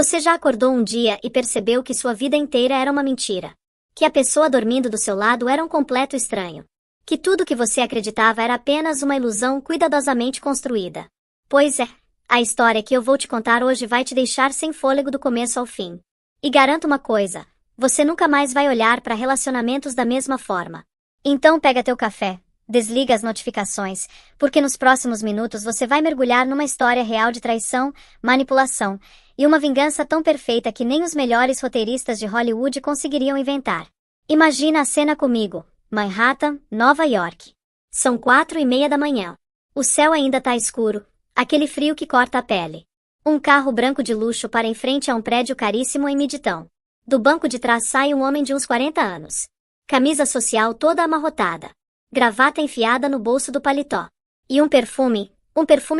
Você já acordou um dia e percebeu que sua vida inteira era uma mentira? Que a pessoa dormindo do seu lado era um completo estranho? Que tudo que você acreditava era apenas uma ilusão cuidadosamente construída? Pois é, a história que eu vou te contar hoje vai te deixar sem fôlego do começo ao fim. E garanto uma coisa, você nunca mais vai olhar para relacionamentos da mesma forma. Então pega teu café, desliga as notificações, porque nos próximos minutos você vai mergulhar numa história real de traição, manipulação e uma vingança tão perfeita que nem os melhores roteiristas de Hollywood conseguiriam inventar. Imagina a cena comigo, Manhattan, Nova York. São 4:30 da manhã. O céu ainda tá escuro, aquele frio que corta a pele. Um carro branco de luxo para em frente a um prédio caríssimo em Midtown. Do banco de trás sai um homem de uns 40 anos. Camisa social toda amarrotada. Gravata enfiada no bolso do paletó. E um perfume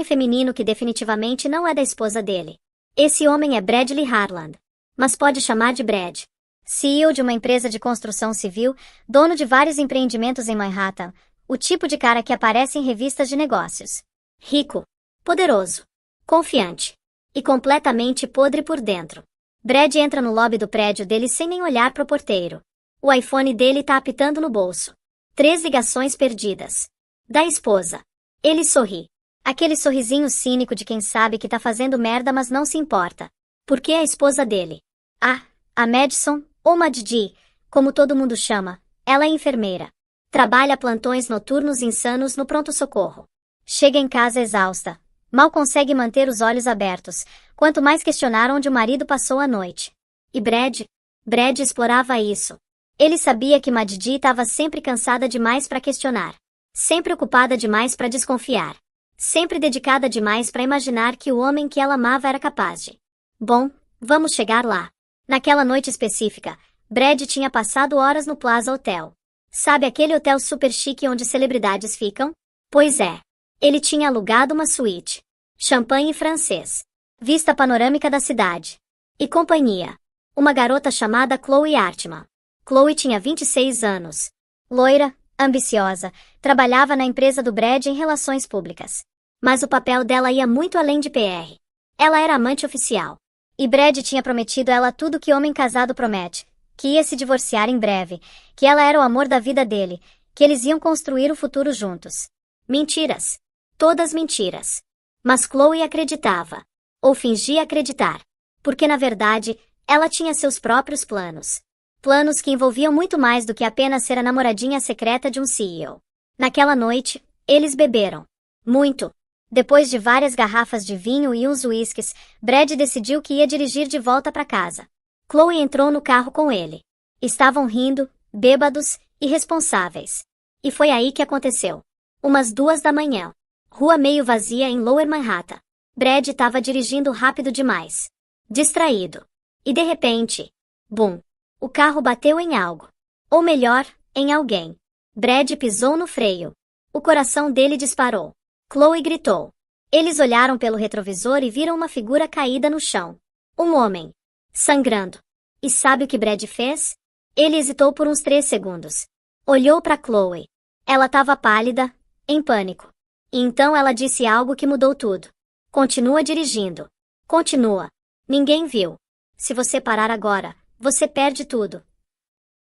feminino que definitivamente não é da esposa dele. Esse homem é Bradley Harland. Mas pode chamar de Brad. CEO de uma empresa de construção civil, dono de vários empreendimentos em Manhattan, o tipo de cara que aparece em revistas de negócios. Rico, poderoso, confiante e completamente podre por dentro. Brad entra no lobby do prédio dele sem nem olhar pro porteiro. O iPhone dele tá apitando no bolso. 3 ligações perdidas. Da esposa. Ele sorri. Aquele sorrisinho cínico de quem sabe que tá fazendo merda mas não se importa. Porque a esposa dele. A Madison, ou Maddi, como todo mundo chama, ela é enfermeira. Trabalha plantões noturnos insanos no pronto-socorro. Chega em casa exausta. Mal consegue manter os olhos abertos, quanto mais questionar onde o marido passou a noite. E Brad explorava isso. Ele sabia que Maddi estava sempre cansada demais para questionar. Sempre ocupada demais para desconfiar. Sempre dedicada demais para imaginar que o homem que ela amava era capaz de. Bom, vamos chegar lá. Naquela noite específica, Brad tinha passado horas no Plaza Hotel. Sabe aquele hotel super chique onde celebridades ficam? Pois é. Ele tinha alugado uma suíte. Champanhe francês. Vista panorâmica da cidade. E companhia. Uma garota chamada Chloe Artman. Chloe tinha 26 anos. Loira, ambiciosa, trabalhava na empresa do Brad em relações públicas. Mas o papel dela ia muito além de PR. Ela era amante oficial. E Brad tinha prometido a ela tudo que homem casado promete, que ia se divorciar em breve, que ela era o amor da vida dele, que eles iam construir o futuro juntos. Mentiras. Todas mentiras. Mas Chloe acreditava. Ou fingia acreditar. Porque na verdade, ela tinha seus próprios planos. Planos que envolviam muito mais do que apenas ser a namoradinha secreta de um CEO. Naquela noite, eles beberam. Muito. Depois de várias garrafas de vinho e uns uísques, Brad decidiu que ia dirigir de volta para casa. Chloe entrou no carro com ele. Estavam rindo, bêbados, irresponsáveis. E foi aí que aconteceu. Umas 2 da manhã. Rua meio vazia em Lower Manhattan. Brad estava dirigindo rápido demais. Distraído. E de repente, bum! O carro bateu em algo. Ou melhor, em alguém. Brad pisou no freio. O coração dele disparou. Chloe gritou. Eles olharam pelo retrovisor e viram uma figura caída no chão. Um homem. Sangrando. E sabe o que Brad fez? Ele hesitou por uns 3 segundos. Olhou para Chloe. Ela estava pálida, em pânico. E então ela disse algo que mudou tudo. Continua dirigindo. Continua. Ninguém viu. Se você parar agora, você perde tudo.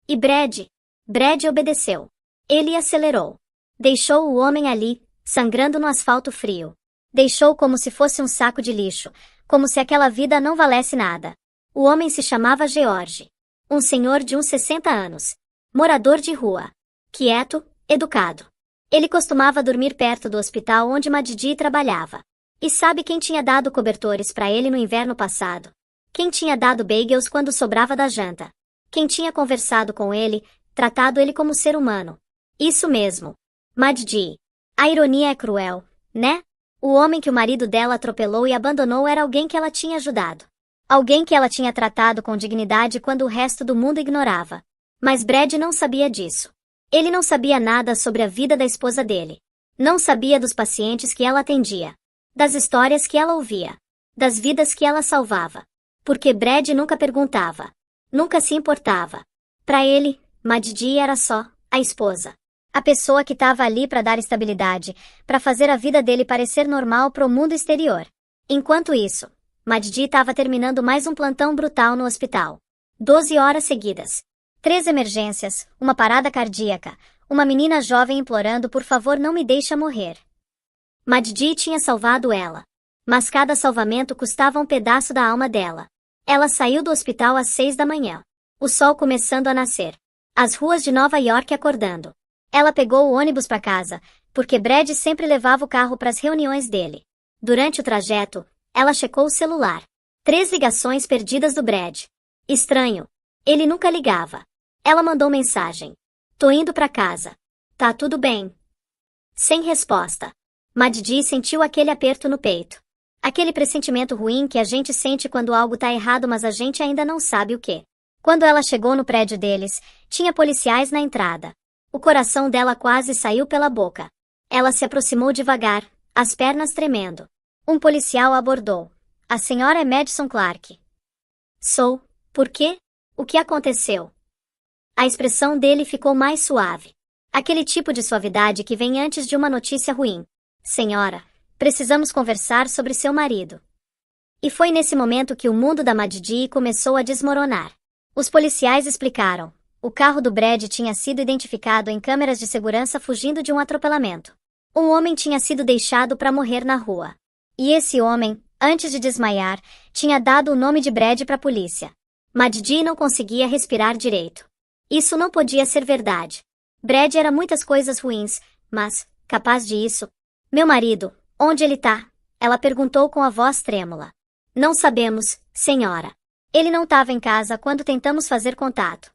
E Brad obedeceu. Ele acelerou. Deixou o homem ali, sangrando no asfalto frio. Deixou como se fosse um saco de lixo, como se aquela vida não valesse nada. O homem se chamava George. Um senhor de uns 60 anos. Morador de rua. Quieto, educado. Ele costumava dormir perto do hospital onde Maddi trabalhava. E sabe quem tinha dado cobertores para ele no inverno passado? Quem tinha dado bagels quando sobrava da janta? Quem tinha conversado com ele, tratado ele como ser humano? Isso mesmo. Maddi. A ironia é cruel, né? O homem que o marido dela atropelou e abandonou era alguém que ela tinha ajudado. Alguém que ela tinha tratado com dignidade quando o resto do mundo ignorava. Mas Brad não sabia disso. Ele não sabia nada sobre a vida da esposa dele. Não sabia dos pacientes que ela atendia. Das histórias que ela ouvia. Das vidas que ela salvava. Porque Brad nunca perguntava. Nunca se importava. Para ele, Maddi era só a esposa. A pessoa que estava ali para dar estabilidade, para fazer a vida dele parecer normal pro mundo exterior. Enquanto isso, Maddi estava terminando mais um plantão brutal no hospital. 12 horas seguidas. 3 emergências, uma parada cardíaca, uma menina jovem implorando por favor não me deixa morrer. Maddi tinha salvado ela. Mas cada salvamento custava um pedaço da alma dela. Ela saiu do hospital às 6 da manhã. O sol começando a nascer. As ruas de Nova York acordando. Ela pegou o ônibus para casa, porque Brad sempre levava o carro para as reuniões dele. Durante o trajeto, ela checou o celular. 3 ligações perdidas do Brad. Estranho. Ele nunca ligava. Ela mandou mensagem. Tô indo para casa. Tá tudo bem? Sem resposta. Maddi sentiu aquele aperto no peito. Aquele pressentimento ruim que a gente sente quando algo tá errado mas a gente ainda não sabe o quê. Quando ela chegou no prédio deles, tinha policiais na entrada. O coração dela quase saiu pela boca. Ela se aproximou devagar, as pernas tremendo. Um policial a abordou. A senhora é Madison Clark. Sou. Por quê? O que aconteceu? A expressão dele ficou mais suave. Aquele tipo de suavidade que vem antes de uma notícia ruim. Senhora, precisamos conversar sobre seu marido. E foi nesse momento que o mundo da Maddi começou a desmoronar. Os policiais explicaram. O carro do Brad tinha sido identificado em câmeras de segurança fugindo de um atropelamento. Um homem tinha sido deixado para morrer na rua. E esse homem, antes de desmaiar, tinha dado o nome de Brad para a polícia. Maddi não conseguia respirar direito. Isso não podia ser verdade. Brad era muitas coisas ruins, mas, capaz de isso. Meu marido, onde ele tá? Ela perguntou com a voz trêmula. Não sabemos, senhora. Ele não estava em casa quando tentamos fazer contato.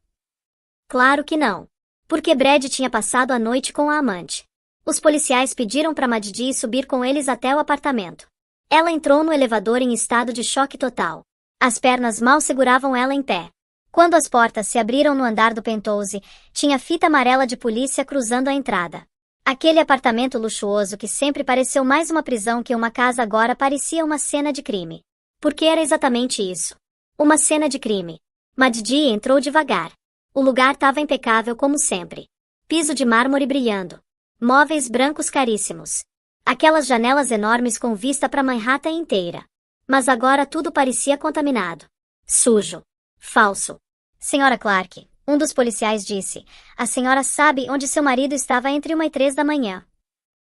Claro que não. Porque Brad tinha passado a noite com a amante. Os policiais pediram para Maddi subir com eles até o apartamento. Ela entrou no elevador em estado de choque total. As pernas mal seguravam ela em pé. Quando as portas se abriram no andar do penthouse, tinha fita amarela de polícia cruzando a entrada. Aquele apartamento luxuoso que sempre pareceu mais uma prisão que uma casa agora parecia uma cena de crime. Porque era exatamente isso. Uma cena de crime. Maddi entrou devagar. O lugar estava impecável como sempre. Piso de mármore brilhando. Móveis brancos caríssimos. Aquelas janelas enormes com vista para Manhattan inteira. Mas agora tudo parecia contaminado. Sujo. Falso. Senhora Clark, um dos policiais disse, a senhora sabe onde seu marido estava entre 1 e 3 da manhã.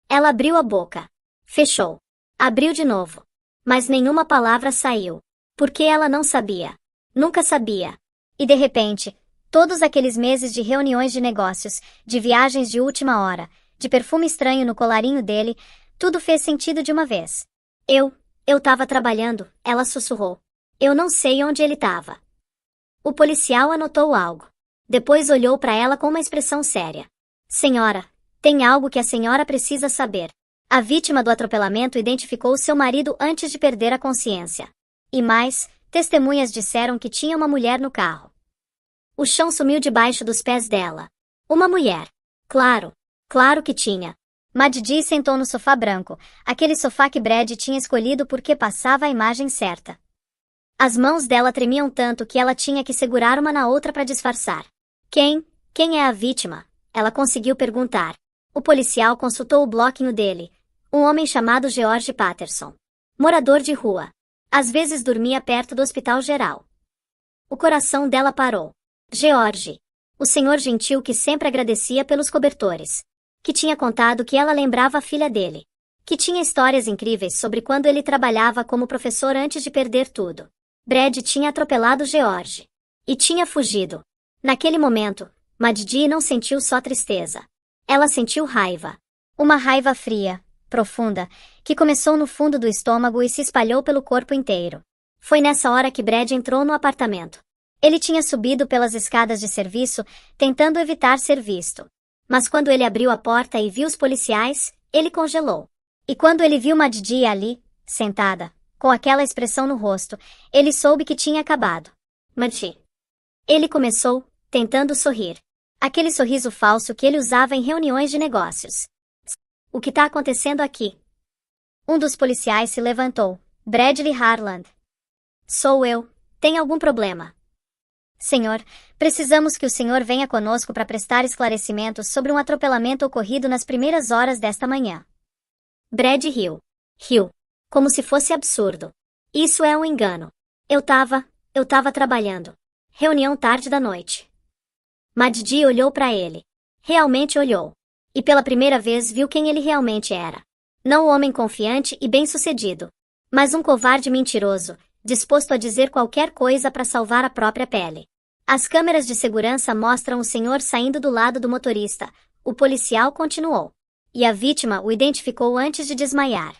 Ela abriu a boca. Fechou. Abriu de novo. Mas nenhuma palavra saiu. Porque ela não sabia. Nunca sabia. E de repente, todos aqueles meses de reuniões de negócios, de viagens de última hora, de perfume estranho no colarinho dele, tudo fez sentido de uma vez. Eu tava trabalhando, ela sussurrou. Eu não sei onde ele tava. O policial anotou algo. Depois olhou para ela com uma expressão séria. Senhora, tem algo que a senhora precisa saber. A vítima do atropelamento identificou seu marido antes de perder a consciência. E mais, testemunhas disseram que tinha uma mulher no carro. O chão sumiu debaixo dos pés dela. Uma mulher. Claro que tinha. Maddi sentou no sofá branco, aquele sofá que Brad tinha escolhido porque passava a imagem certa. As mãos dela tremiam tanto que ela tinha que segurar uma na outra para disfarçar. Quem é a vítima? Ela conseguiu perguntar. O policial consultou o bloquinho dele. Um homem chamado George Patterson. Morador de rua. Às vezes dormia perto do hospital geral. O coração dela parou. George. O senhor gentil que sempre agradecia pelos cobertores. Que tinha contado que ela lembrava a filha dele. Que tinha histórias incríveis sobre quando ele trabalhava como professor antes de perder tudo. Brad tinha atropelado George. E tinha fugido. Naquele momento, Maddi não sentiu só tristeza. Ela sentiu raiva. Uma raiva fria, profunda, que começou no fundo do estômago e se espalhou pelo corpo inteiro. Foi nessa hora que Brad entrou no apartamento. Ele tinha subido pelas escadas de serviço, tentando evitar ser visto. Mas quando ele abriu a porta e viu os policiais, ele congelou. E quando ele viu Maddi ali, sentada, com aquela expressão no rosto, ele soube que tinha acabado. Maddi. Ele começou, tentando sorrir. Aquele sorriso falso que ele usava em reuniões de negócios. O que está acontecendo aqui? Um dos policiais se levantou. Bradley Harland. Sou eu. Tem algum problema? Senhor, precisamos que o senhor venha conosco para prestar esclarecimentos sobre um atropelamento ocorrido nas primeiras horas desta manhã. Brad riu. Riu. Como se fosse absurdo. Isso é um engano. Eu tava trabalhando. Reunião tarde da noite. Majdi olhou para ele. Realmente olhou. E pela primeira vez viu quem ele realmente era. Não o homem confiante e bem-sucedido, mas um covarde mentiroso, disposto a dizer qualquer coisa para salvar a própria pele. As câmeras de segurança mostram o senhor saindo do lado do motorista. O policial continuou. E a vítima o identificou antes de desmaiar.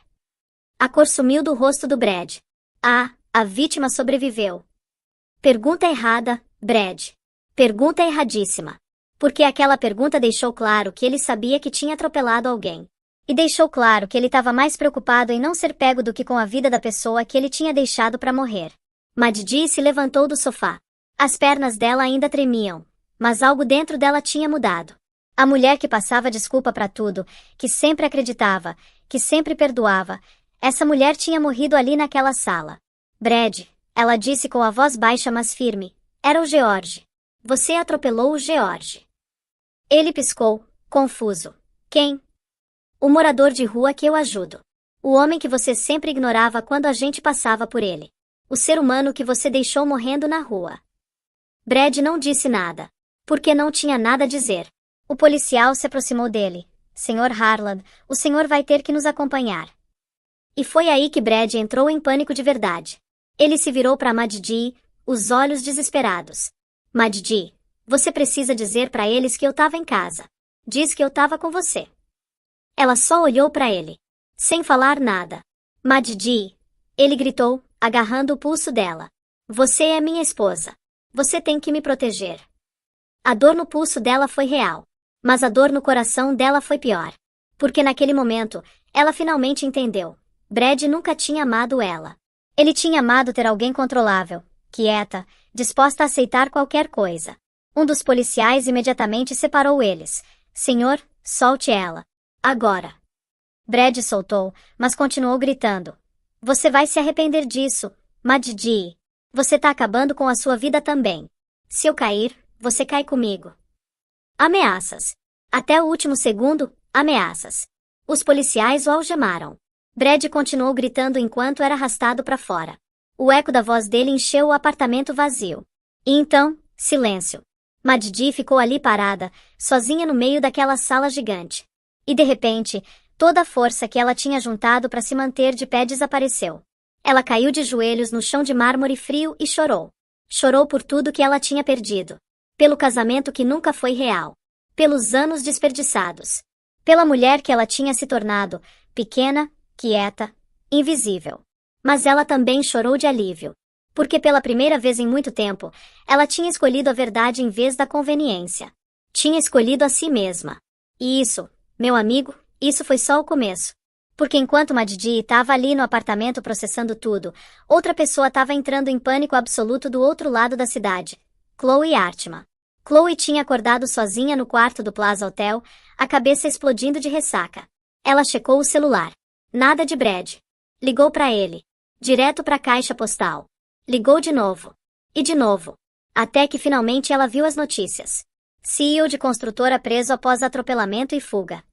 A cor sumiu do rosto do Brad. A vítima sobreviveu. Pergunta errada, Brad. Pergunta erradíssima. Porque aquela pergunta deixou claro que ele sabia que tinha atropelado alguém. E deixou claro que ele estava mais preocupado em não ser pego do que com a vida da pessoa que ele tinha deixado para morrer. Majdi se levantou do sofá. As pernas dela ainda tremiam, mas algo dentro dela tinha mudado. A mulher que passava desculpa para tudo, que sempre acreditava, que sempre perdoava, essa mulher tinha morrido ali naquela sala. Brad, ela disse com a voz baixa mas firme, era o George. Você atropelou o George. Ele piscou, confuso. Quem? O morador de rua que eu ajudo. O homem que você sempre ignorava quando a gente passava por ele. O ser humano que você deixou morrendo na rua. Brad não disse nada. Porque não tinha nada a dizer. O policial se aproximou dele. Senhor Harland, o senhor vai ter que nos acompanhar. E foi aí que Brad entrou em pânico de verdade. Ele se virou para Majdi, os olhos desesperados. Majdi, você precisa dizer para eles que eu estava em casa. Diz que eu estava com você. Ela só olhou para ele. Sem falar nada. Majdi, ele gritou, agarrando o pulso dela. Você é minha esposa. Você tem que me proteger. A dor no pulso dela foi real. Mas a dor no coração dela foi pior. Porque naquele momento, ela finalmente entendeu. Brad nunca tinha amado ela. Ele tinha amado ter alguém controlável, quieta, disposta a aceitar qualquer coisa. Um dos policiais imediatamente separou eles. Senhor, solte ela. Agora. Brad soltou, mas continuou gritando. Você vai se arrepender disso, Majdi. Você tá acabando com a sua vida também. Se eu cair, você cai comigo. Ameaças. Até o último segundo, ameaças. Os policiais o algemaram. Brad continuou gritando enquanto era arrastado para fora. O eco da voz dele encheu o apartamento vazio. E então, silêncio. Majdi ficou ali parada, sozinha no meio daquela sala gigante. E de repente, toda a força que ela tinha juntado para se manter de pé desapareceu. Ela caiu de joelhos no chão de mármore frio e chorou. Chorou por tudo que ela tinha perdido. Pelo casamento que nunca foi real. Pelos anos desperdiçados. Pela mulher que ela tinha se tornado, pequena, quieta, invisível. Mas ela também chorou de alívio. Porque pela primeira vez em muito tempo, ela tinha escolhido a verdade em vez da conveniência. Tinha escolhido a si mesma. E isso, meu amigo, isso foi só o começo. Porque enquanto Majdi estava ali no apartamento processando tudo, outra pessoa estava entrando em pânico absoluto do outro lado da cidade. Chloe Artman. Chloe tinha acordado sozinha no quarto do Plaza Hotel, a cabeça explodindo de ressaca. Ela checou o celular. Nada de Brad. Ligou para ele. Direto para a caixa postal. Ligou de novo. E de novo. Até que finalmente ela viu as notícias. CEO de construtora preso após atropelamento e fuga.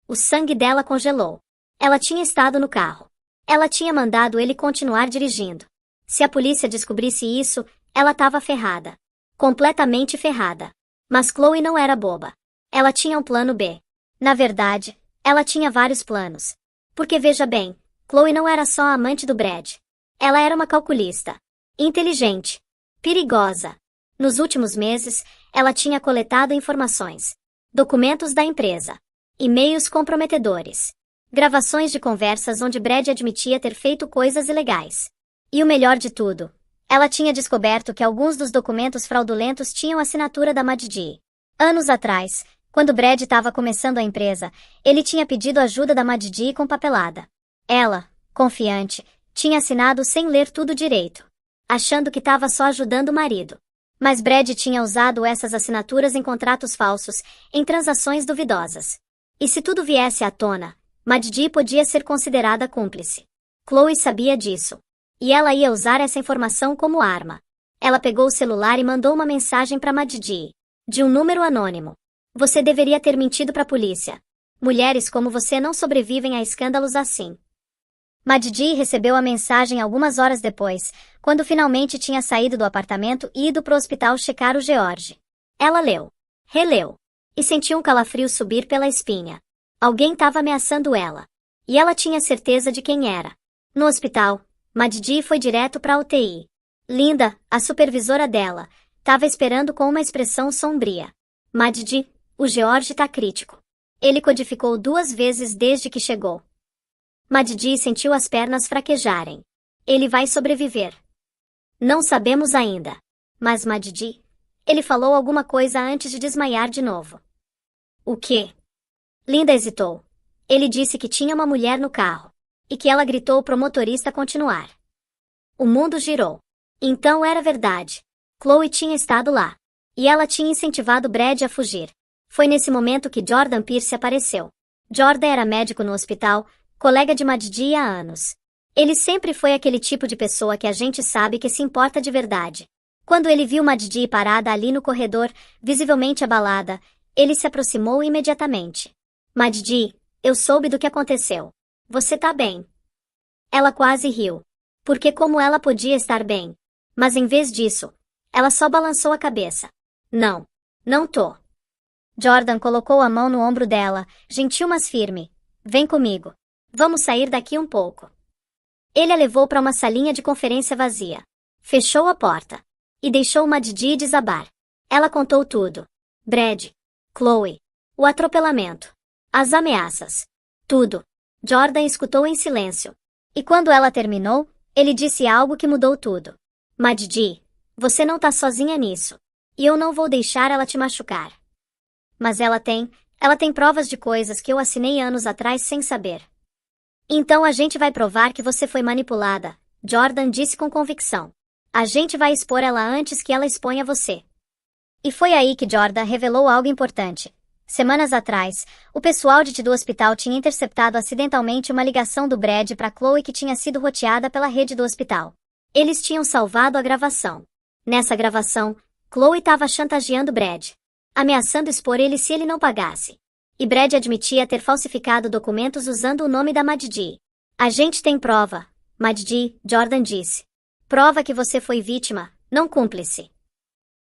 O sangue dela congelou. Ela tinha estado no carro. Ela tinha mandado ele continuar dirigindo. Se a polícia descobrisse isso, ela estava ferrada. Completamente ferrada. Mas Chloe não era boba. Ela tinha um plano B. Na verdade, ela tinha vários planos. Porque veja bem, Chloe não era só a amante do Brad. Ela era uma calculista. Inteligente. Perigosa. Nos últimos meses, ela tinha coletado informações. Documentos da empresa. E-mails comprometedores. Gravações de conversas onde Brad admitia ter feito coisas ilegais. E o melhor de tudo, ela tinha descoberto que alguns dos documentos fraudulentos tinham assinatura da Majdi. Anos atrás, quando Brad estava começando a empresa, ele tinha pedido ajuda da Majdi com papelada. Ela, confiante, tinha assinado sem ler tudo direito, achando que estava só ajudando o marido. Mas Brad tinha usado essas assinaturas em contratos falsos, em transações duvidosas. E se tudo viesse à tona, Majdi podia ser considerada cúmplice. Chloe sabia disso. E ela ia usar essa informação como arma. Ela pegou o celular e mandou uma mensagem para Majdi. De um número anônimo. Você deveria ter mentido para a polícia. Mulheres como você não sobrevivem a escândalos assim. Maddi recebeu a mensagem algumas horas depois, quando finalmente tinha saído do apartamento e ido pro hospital checar o George. Ela leu, releu, e sentiu um calafrio subir pela espinha. Alguém estava ameaçando ela. E ela tinha certeza de quem era. No hospital, Maddi foi direto para a UTI. Linda, a supervisora dela, estava esperando com uma expressão sombria. Maddi, o George tá crítico. Ele codificou 2 vezes desde que chegou. Maddi sentiu as pernas fraquejarem. Ele vai sobreviver. Não sabemos ainda. Mas Maddi, ele falou alguma coisa antes de desmaiar de novo. O quê? Linda hesitou. Ele disse que tinha uma mulher no carro. E que ela gritou pro motorista continuar. O mundo girou. Então era verdade. Chloe tinha estado lá. E ela tinha incentivado Brad a fugir. Foi nesse momento que Jordan Pierce apareceu. Jordan era médico no hospital, colega de Maddi há anos. Ele sempre foi aquele tipo de pessoa que a gente sabe que se importa de verdade. Quando ele viu Maddi parada ali no corredor, visivelmente abalada, ele se aproximou imediatamente. Maddi, eu soube do que aconteceu. Você tá bem? Ela quase riu. Porque como ela podia estar bem? Mas em vez disso, ela só balançou a cabeça. Não. Não tô. Jordan colocou a mão no ombro dela, gentil mas firme. Vem comigo. Vamos sair daqui um pouco. Ele a levou para uma salinha de conferência vazia. Fechou a porta. E deixou Maddi desabar. Ela contou tudo. Brad. Chloe. O atropelamento. As ameaças. Tudo. Jordan escutou em silêncio. E quando ela terminou, ele disse algo que mudou tudo. Maddi, você não tá sozinha nisso. E eu não vou deixar ela te machucar. Mas ela tem provas de coisas que eu assinei anos atrás sem saber. Então a gente vai provar que você foi manipulada, Jordan disse com convicção. A gente vai expor ela antes que ela exponha você. E foi aí que Jordan revelou algo importante. Semanas atrás, o pessoal do hospital tinha interceptado acidentalmente uma ligação do Brad para Chloe que tinha sido roteada pela rede do hospital. Eles tinham salvado a gravação. Nessa gravação, Chloe estava chantageando Brad, ameaçando expor ele se ele não pagasse. E Brad admitia ter falsificado documentos usando o nome da Maddi. A gente tem prova, Maddi, Jordan disse. Prova que você foi vítima, não cúmplice.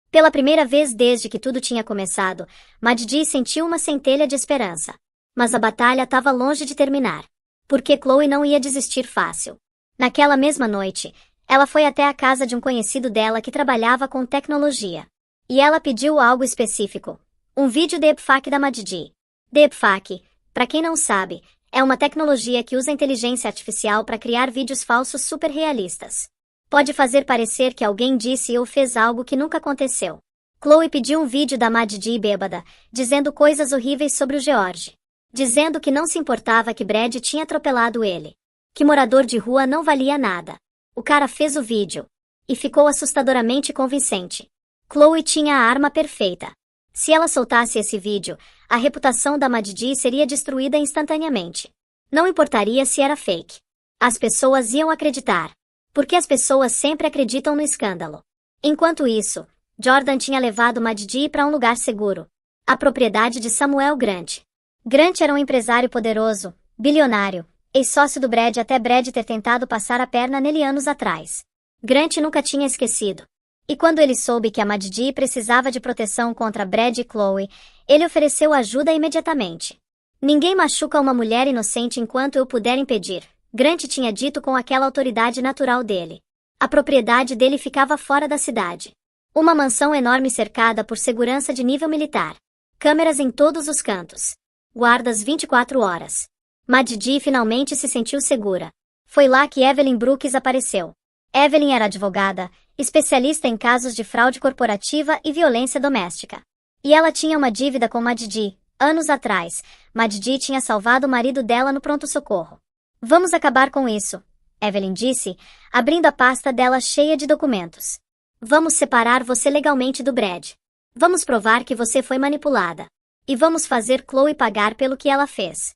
Pela primeira vez desde que tudo tinha começado, Maddi sentiu uma centelha de esperança. Mas a batalha estava longe de terminar. Porque Chloe não ia desistir fácil. Naquela mesma noite, ela foi até a casa de um conhecido dela que trabalhava com tecnologia. E ela pediu algo específico. Um vídeo deepfake da Maddi. Deepfake, para quem não sabe, é uma tecnologia que usa inteligência artificial para criar vídeos falsos super realistas. Pode fazer parecer que alguém disse ou fez algo que nunca aconteceu. Chloe pediu um vídeo da Maddi bêbada, dizendo coisas horríveis sobre o George. Dizendo que não se importava que Brad tinha atropelado ele. Que morador de rua não valia nada. O cara fez o vídeo. E ficou assustadoramente convincente. Chloe tinha a arma perfeita. Se ela soltasse esse vídeo, a reputação da Maddi seria destruída instantaneamente. Não importaria se era fake. As pessoas iam acreditar. Porque as pessoas sempre acreditam no escândalo. Enquanto isso, Jordan tinha levado Maddi para um lugar seguro. A propriedade de Samuel Grant. Grant era um empresário poderoso, bilionário, ex-sócio do Brad até Brad ter tentado passar a perna nele anos atrás. Grant nunca tinha esquecido. E quando ele soube que a Maddi precisava de proteção contra Brad e Chloe, ele ofereceu ajuda imediatamente. Ninguém machuca uma mulher inocente enquanto eu puder impedir, Grant tinha dito com aquela autoridade natural dele. A propriedade dele ficava fora da cidade. Uma mansão enorme cercada por segurança de nível militar. Câmeras em todos os cantos. Guardas 24 horas. Maddi finalmente se sentiu segura. Foi lá que Evelyn Brooks apareceu. Evelyn era advogada, especialista em casos de fraude corporativa e violência doméstica. E ela tinha uma dívida com Maddi. Anos atrás, Maddi tinha salvado o marido dela no pronto-socorro. Vamos acabar com isso, Evelyn disse, abrindo a pasta dela cheia de documentos. Vamos separar você legalmente do Brad. Vamos provar que você foi manipulada. E vamos fazer Chloe pagar pelo que ela fez.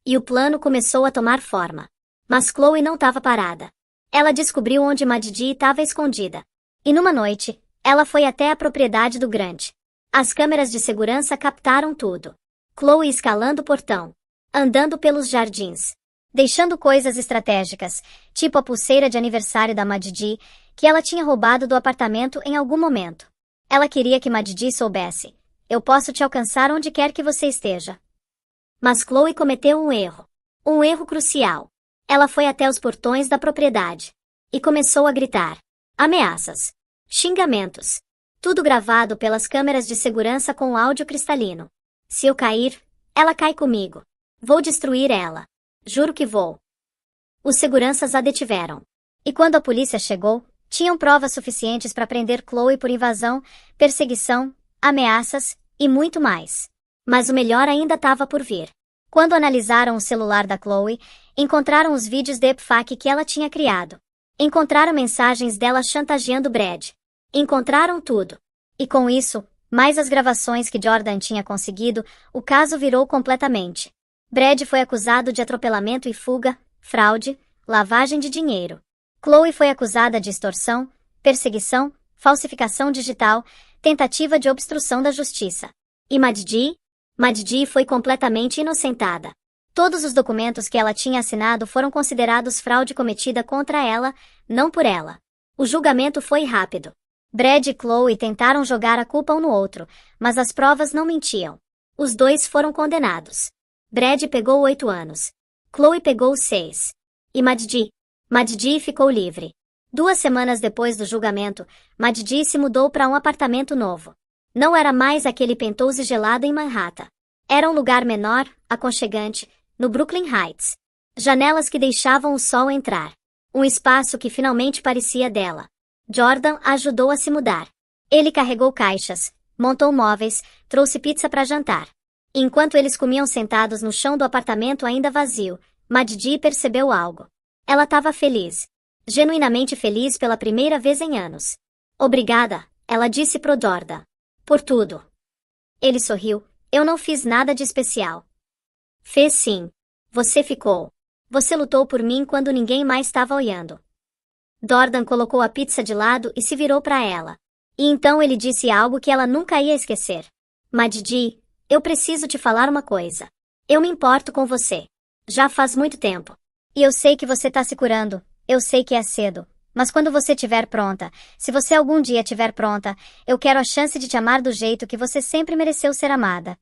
E o plano começou a tomar forma. Mas Chloe não estava parada. Ela descobriu onde Maddi estava escondida. E numa noite, ela foi até a propriedade do Grant. As câmeras de segurança captaram tudo. Chloe escalando o portão. Andando pelos jardins. deixando coisas estratégicas, tipo a pulseira de aniversário da Maddi, que ela tinha roubado do apartamento em algum momento. Ela queria que Maddi soubesse: eu posso te alcançar onde quer que você esteja. Mas Chloe cometeu um erro. Um erro crucial. Ela foi até os portões da propriedade e começou a gritar ameaças, xingamentos. Tudo gravado pelas câmeras de segurança com áudio cristalino. Se eu cair, ela cai comigo. Vou destruir ela. Juro que vou. Os seguranças a detiveram. E quando a polícia chegou, tinham provas suficientes para prender Chloe por invasão, perseguição, ameaças e muito mais. Mas o melhor ainda estava por vir. Quando analisaram o celular da Chloe, encontraram os vídeos deepfake que ela tinha criado. Encontraram mensagens dela chantageando Brad. Encontraram tudo. E com isso, mais as gravações que Jordan tinha conseguido, o caso virou completamente. Brad foi acusado de atropelamento e fuga, fraude, lavagem de dinheiro. Chloe foi acusada de extorsão, perseguição, falsificação digital, tentativa de obstrução da justiça. E Maddi foi completamente inocentada. Todos os documentos que ela tinha assinado foram considerados fraude cometida contra ela, não por ela. O julgamento foi rápido. Brad e Chloe tentaram jogar a culpa um no outro, mas as provas não mentiam. Os dois foram condenados. Brad pegou 8 anos. Chloe pegou 6. E Maddi ficou livre. 2 semanas depois do julgamento, Maddi se mudou para um apartamento novo. Não era mais aquele penthouse gelado em Manhattan. Era um lugar menor, aconchegante, no Brooklyn Heights. Janelas que deixavam o sol entrar. Um espaço que finalmente parecia dela. Jordan a ajudou a se mudar. Ele carregou caixas, montou móveis, trouxe pizza para jantar. Enquanto eles comiam sentados no chão do apartamento ainda vazio, Maddi percebeu algo. Ela estava feliz. Genuinamente feliz pela primeira vez em anos. Obrigada, ela disse pro Jordan. Por tudo. Ele sorriu. Eu não fiz nada de especial. Fez sim. Você ficou. Você lutou por mim quando ninguém mais estava olhando. Jordan colocou a pizza de lado e se virou para ela. E então ele disse algo que ela nunca ia esquecer. Maddi, eu preciso te falar uma coisa. Eu me importo com você. Já faz muito tempo. E eu sei que você tá se curando. Eu sei que é cedo. Mas quando você estiver pronta, se você algum dia estiver pronta, eu quero a chance de te amar do jeito que você sempre mereceu ser amada.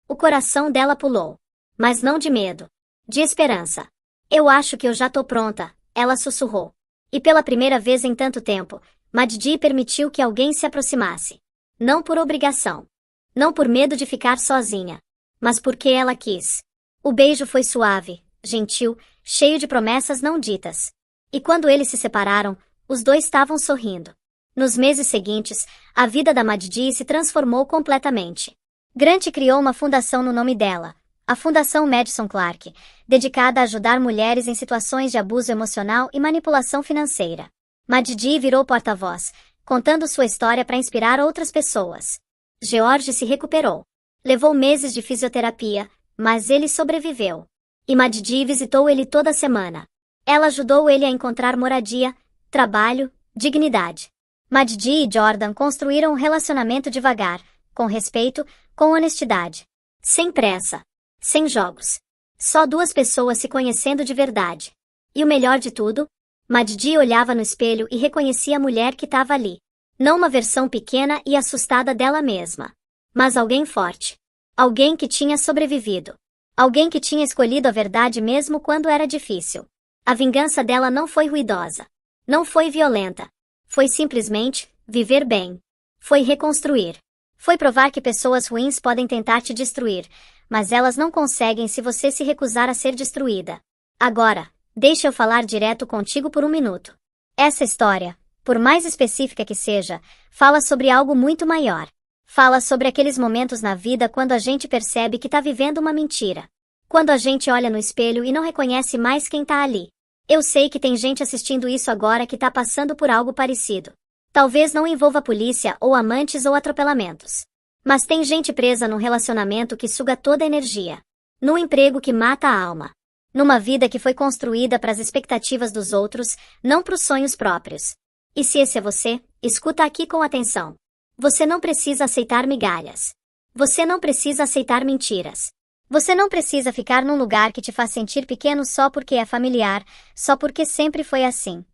O coração dela pulou. Mas não de medo. De esperança. Eu acho que eu já tô pronta, ela sussurrou. E pela primeira vez em tanto tempo, Maddi permitiu que alguém se aproximasse. Não por obrigação. Não por medo de ficar sozinha. Mas porque ela quis. O beijo foi suave, gentil, cheio de promessas não ditas. E quando eles se separaram, os dois estavam sorrindo. Nos meses seguintes, a vida da Maddi se transformou completamente. Grant criou uma fundação no nome dela, a Fundação Madison Clark, dedicada a ajudar mulheres em situações de abuso emocional e manipulação financeira. Maddi virou porta-voz, contando sua história para inspirar outras pessoas. George se recuperou. Levou meses de fisioterapia, mas ele sobreviveu. E Maddi visitou ele toda semana. Ela ajudou ele a encontrar moradia, trabalho, dignidade. Maddi e Jordan construíram um relacionamento devagar, com respeito, com honestidade. Sem pressa. Sem jogos. Só 2 pessoas se conhecendo de verdade. E o melhor de tudo? Maddi olhava no espelho e reconhecia a mulher que estava ali. Não uma versão pequena e assustada dela mesma. Mas alguém forte. Alguém que tinha sobrevivido. Alguém que tinha escolhido a verdade mesmo quando era difícil. A vingança dela não foi ruidosa. Não foi violenta. Foi simplesmente viver bem. Foi reconstruir. Foi provar que pessoas ruins podem tentar te destruir, mas elas não conseguem se você se recusar a ser destruída. Agora, deixa eu falar direto contigo por 1 minuto. Essa história, por mais específica que seja, fala sobre algo muito maior. Fala sobre aqueles momentos na vida quando a gente percebe que tá vivendo uma mentira. Quando a gente olha no espelho e não reconhece mais quem tá ali. Eu sei que tem gente assistindo isso agora que tá passando por algo parecido. Talvez não envolva polícia ou amantes ou atropelamentos. Mas tem gente presa num relacionamento que suga toda a energia. Num emprego que mata a alma. Numa vida que foi construída para as expectativas dos outros, não para os sonhos próprios. E se esse é você, escuta aqui com atenção. Você não precisa aceitar migalhas. Você não precisa aceitar mentiras. Você não precisa ficar num lugar que te faz sentir pequeno só porque é familiar, só porque sempre foi assim.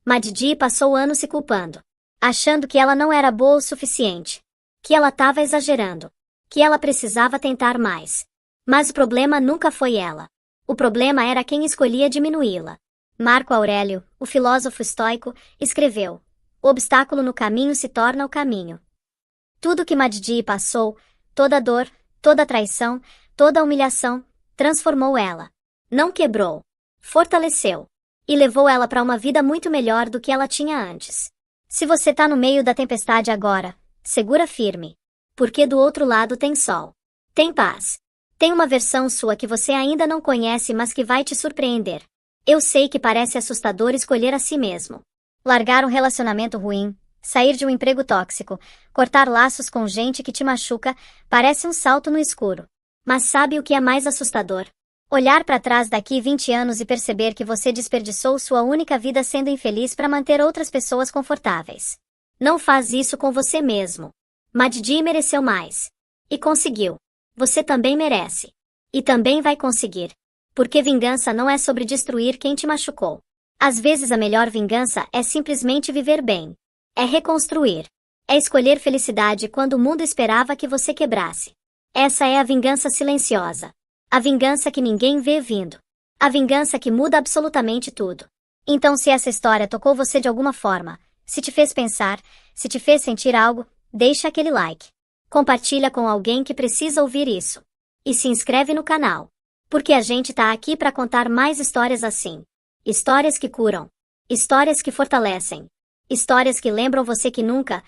Maddi passou anos se culpando, achando que ela não era boa o suficiente, que ela estava exagerando, que ela precisava tentar mais. Mas o problema nunca foi ela. O problema era quem escolhia diminuí-la. Marco Aurélio, o filósofo estoico, escreveu: "O obstáculo no caminho se torna o caminho." Tudo que Maddi passou, toda dor, toda traição, toda humilhação, transformou ela. Não quebrou. Fortaleceu. E levou ela para uma vida muito melhor do que ela tinha antes. Se você tá no meio da tempestade agora, segura firme. Porque do outro lado tem sol. Tem paz. Tem uma versão sua que você ainda não conhece, mas que vai te surpreender. Eu sei que parece assustador escolher a si mesmo. Largar um relacionamento ruim, sair de um emprego tóxico, cortar laços com gente que te machuca, parece um salto no escuro. Mas sabe o que é mais assustador? Olhar para trás daqui 20 anos e perceber que você desperdiçou sua única vida sendo infeliz para manter outras pessoas confortáveis. Não faz isso com você mesmo. Maddi mereceu mais. E conseguiu. Você também merece. E também vai conseguir. Porque vingança não é sobre destruir quem te machucou. Às vezes a melhor vingança é simplesmente viver bem. É reconstruir. É escolher felicidade quando o mundo esperava que você quebrasse. Essa é a vingança silenciosa. A vingança que ninguém vê vindo. A vingança que muda absolutamente tudo. Então, se essa história tocou você de alguma forma, se te fez pensar, se te fez sentir algo, deixa aquele like. Compartilha com alguém que precisa ouvir isso. E se inscreve no canal. Porque a gente tá aqui para contar mais histórias assim. Histórias que curam. Histórias que fortalecem. Histórias que lembram você que nunca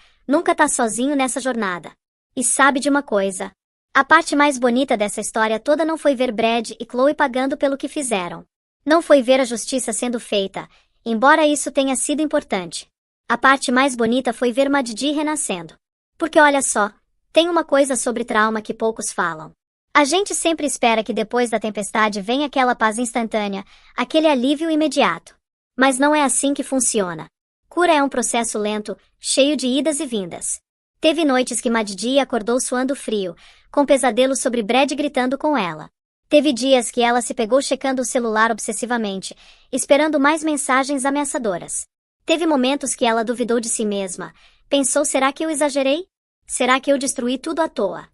tá sozinho nessa jornada. E sabe de uma coisa? A parte mais bonita dessa história toda não foi ver Brad e Chloe pagando pelo que fizeram. Não foi ver a justiça sendo feita, embora isso tenha sido importante. A parte mais bonita foi ver Maddi renascendo. Porque olha só, tem uma coisa sobre trauma que poucos falam. A gente sempre espera que depois da tempestade venha aquela paz instantânea, aquele alívio imediato. Mas não é assim que funciona. Cura é um processo lento, cheio de idas e vindas. Teve noites que Maddi acordou suando frio, com pesadelos sobre Brad gritando com ela. Teve dias que ela se pegou checando o celular obsessivamente, esperando mais mensagens ameaçadoras. Teve momentos que ela duvidou de si mesma. Pensou: será que eu exagerei? Será que eu destruí tudo à toa?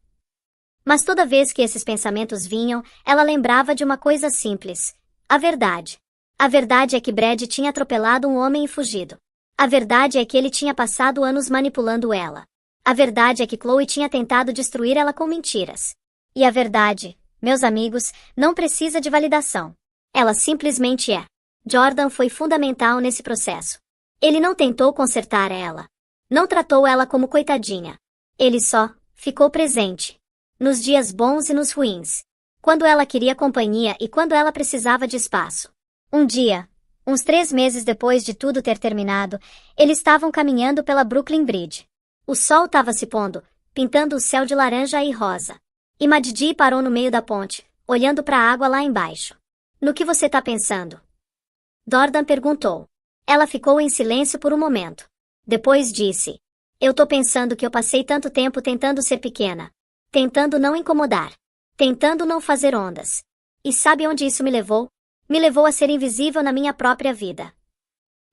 Mas toda vez que esses pensamentos vinham, ela lembrava de uma coisa simples: a verdade. A verdade é que Brad tinha atropelado um homem e fugido. A verdade é que ele tinha passado anos manipulando ela. A verdade é que Chloe tinha tentado destruir ela com mentiras. E a verdade, meus amigos, não precisa de validação. Ela simplesmente é. Jordan foi fundamental nesse processo. Ele não tentou consertar ela. Não tratou ela como coitadinha. Ele só ficou presente. Nos dias bons e nos ruins. Quando ela queria companhia e quando ela precisava de espaço. Um dia, uns 3 meses depois de tudo ter terminado, eles estavam caminhando pela Brooklyn Bridge. O sol estava se pondo, pintando o céu de laranja e rosa. E Maddi parou no meio da ponte, olhando para a água lá embaixo. No que você tá pensando? Jordan perguntou. Ela ficou em silêncio por um momento. Depois disse: eu tô pensando que eu passei tanto tempo tentando ser pequena. Tentando não incomodar. Tentando não fazer ondas. E sabe onde isso me levou? Me levou a ser invisível na minha própria vida.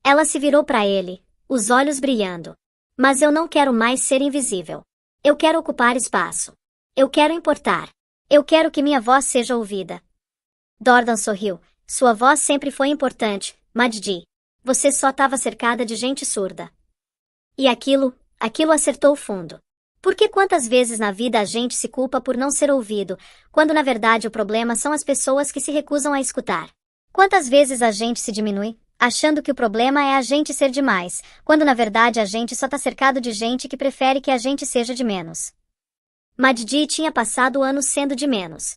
Ela se virou para ele, os olhos brilhando. Mas eu não quero mais ser invisível. Eu quero ocupar espaço. Eu quero importar. Eu quero que minha voz seja ouvida. Jordan sorriu. Sua voz sempre foi importante, Maddi. Você só estava cercada de gente surda. E aquilo acertou fundo. Porque quantas vezes na vida a gente se culpa por não ser ouvido, quando na verdade o problema são as pessoas que se recusam a escutar? Quantas vezes a gente se diminui, achando que o problema é a gente ser demais, quando na verdade a gente só tá cercado de gente que prefere que a gente seja de menos. Maddi tinha passado anos sendo de menos.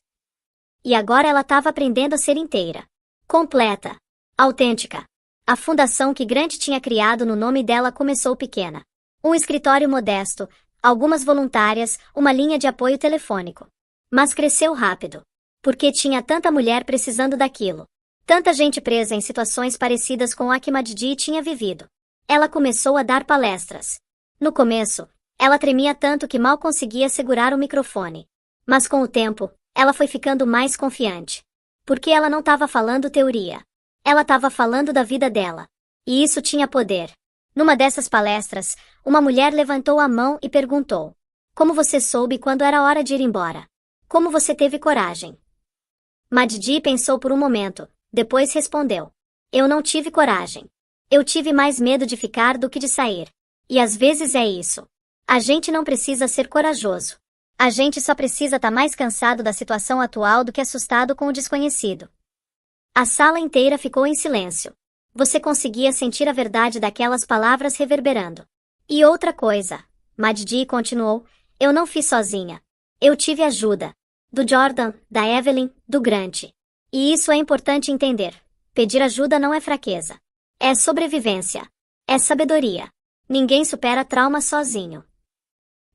E agora ela estava aprendendo a ser inteira. Completa. Autêntica. A fundação que Grant tinha criado no nome dela começou pequena. Um escritório modesto, algumas voluntárias, uma linha de apoio telefônico. Mas cresceu rápido. Porque tinha tanta mulher precisando daquilo. Tanta gente presa em situações parecidas com a que Maddi tinha vivido. Ela começou a dar palestras. No começo, ela tremia tanto que mal conseguia segurar o microfone. Mas com o tempo, Ela foi ficando mais confiante. Porque ela não estava falando teoria. Ela estava falando da vida dela. E isso tinha poder. Numa dessas palestras, uma mulher levantou a mão e perguntou: como você soube quando era hora de ir embora? Como você teve coragem? Maddi pensou por um momento, depois respondeu: eu não tive coragem. Eu tive mais medo de ficar do que de sair. E às vezes é isso. A gente não precisa ser corajoso. A gente só precisa estar mais cansado da situação atual do que assustado com o desconhecido. A sala inteira ficou em silêncio. Você conseguia sentir a verdade daquelas palavras reverberando. E outra coisa, Maddi continuou, eu não fiz sozinha. Eu tive ajuda. Do Jordan, da Evelyn, do Grant. E isso é importante entender. Pedir ajuda não é fraqueza. É sobrevivência. É sabedoria. Ninguém supera trauma sozinho.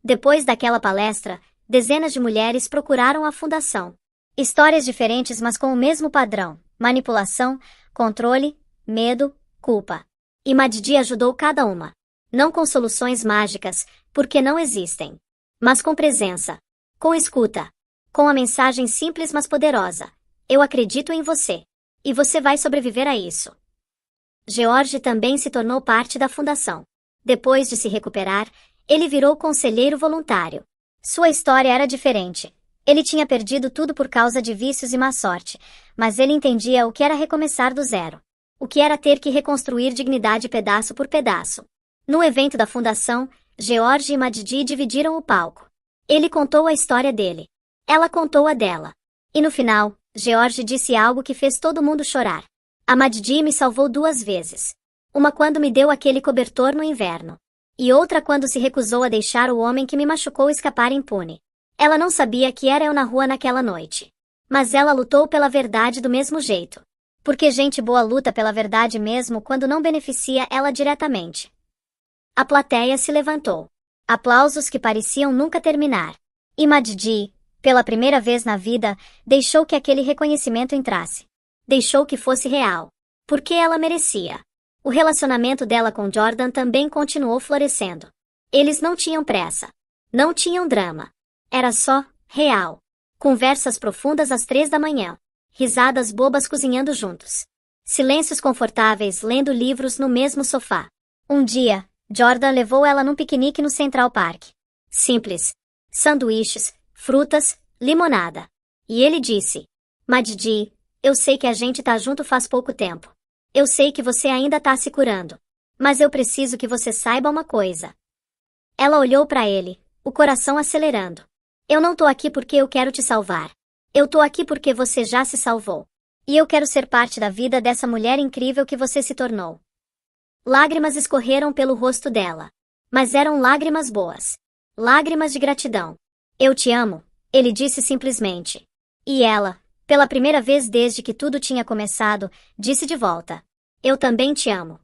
Depois daquela palestra, dezenas de mulheres procuraram a fundação. Histórias diferentes, mas com o mesmo padrão: manipulação, controle, medo, culpa. E Maddi ajudou cada uma. Não com soluções mágicas, porque não existem. Mas com presença. Com escuta. Com a mensagem simples mas poderosa: eu acredito em você. E você vai sobreviver a isso. George também se tornou parte da fundação. Depois de se recuperar, ele virou conselheiro voluntário. Sua história era diferente. Ele tinha perdido tudo por causa de vícios e má sorte, mas ele entendia o que era recomeçar do zero. O que era ter que reconstruir dignidade pedaço por pedaço. No evento da fundação, George e Maddi dividiram o palco. Ele contou a história dele. Ela contou a dela. E no final, George disse algo que fez todo mundo chorar. A Maddi me salvou 2 vezes. Uma quando me deu aquele cobertor no inverno. E outra quando se recusou a deixar o homem que me machucou escapar impune. Ela não sabia que era eu na rua naquela noite. Mas ela lutou pela verdade do mesmo jeito. Porque gente boa luta pela verdade mesmo quando não beneficia ela diretamente. A plateia se levantou. Aplausos que pareciam nunca terminar. E Maddi, pela primeira vez na vida, deixou que aquele reconhecimento entrasse. Deixou que fosse real. Porque ela merecia. O relacionamento dela com Jordan também continuou florescendo. Eles não tinham pressa. Não tinham drama. Era só real. Conversas profundas às 3 da manhã. Risadas bobas cozinhando juntos. Silêncios confortáveis lendo livros no mesmo sofá. Um dia, Jordan levou ela num piquenique no Central Park. Simples. Sanduíches, frutas, limonada. E ele disse: Maddi, eu sei que a gente tá junto faz pouco tempo. Eu sei que você ainda tá se curando. Mas eu preciso que você saiba uma coisa. Ela olhou pra ele, o coração acelerando. Eu não tô aqui porque eu quero te salvar. Eu tô aqui porque você já se salvou. E eu quero ser parte da vida dessa mulher incrível que você se tornou. Lágrimas escorreram pelo rosto dela. Mas eram lágrimas boas. Lágrimas de gratidão. Eu te amo, ele disse simplesmente. E ela, pela primeira vez desde que tudo tinha começado, disse de volta: eu também te amo.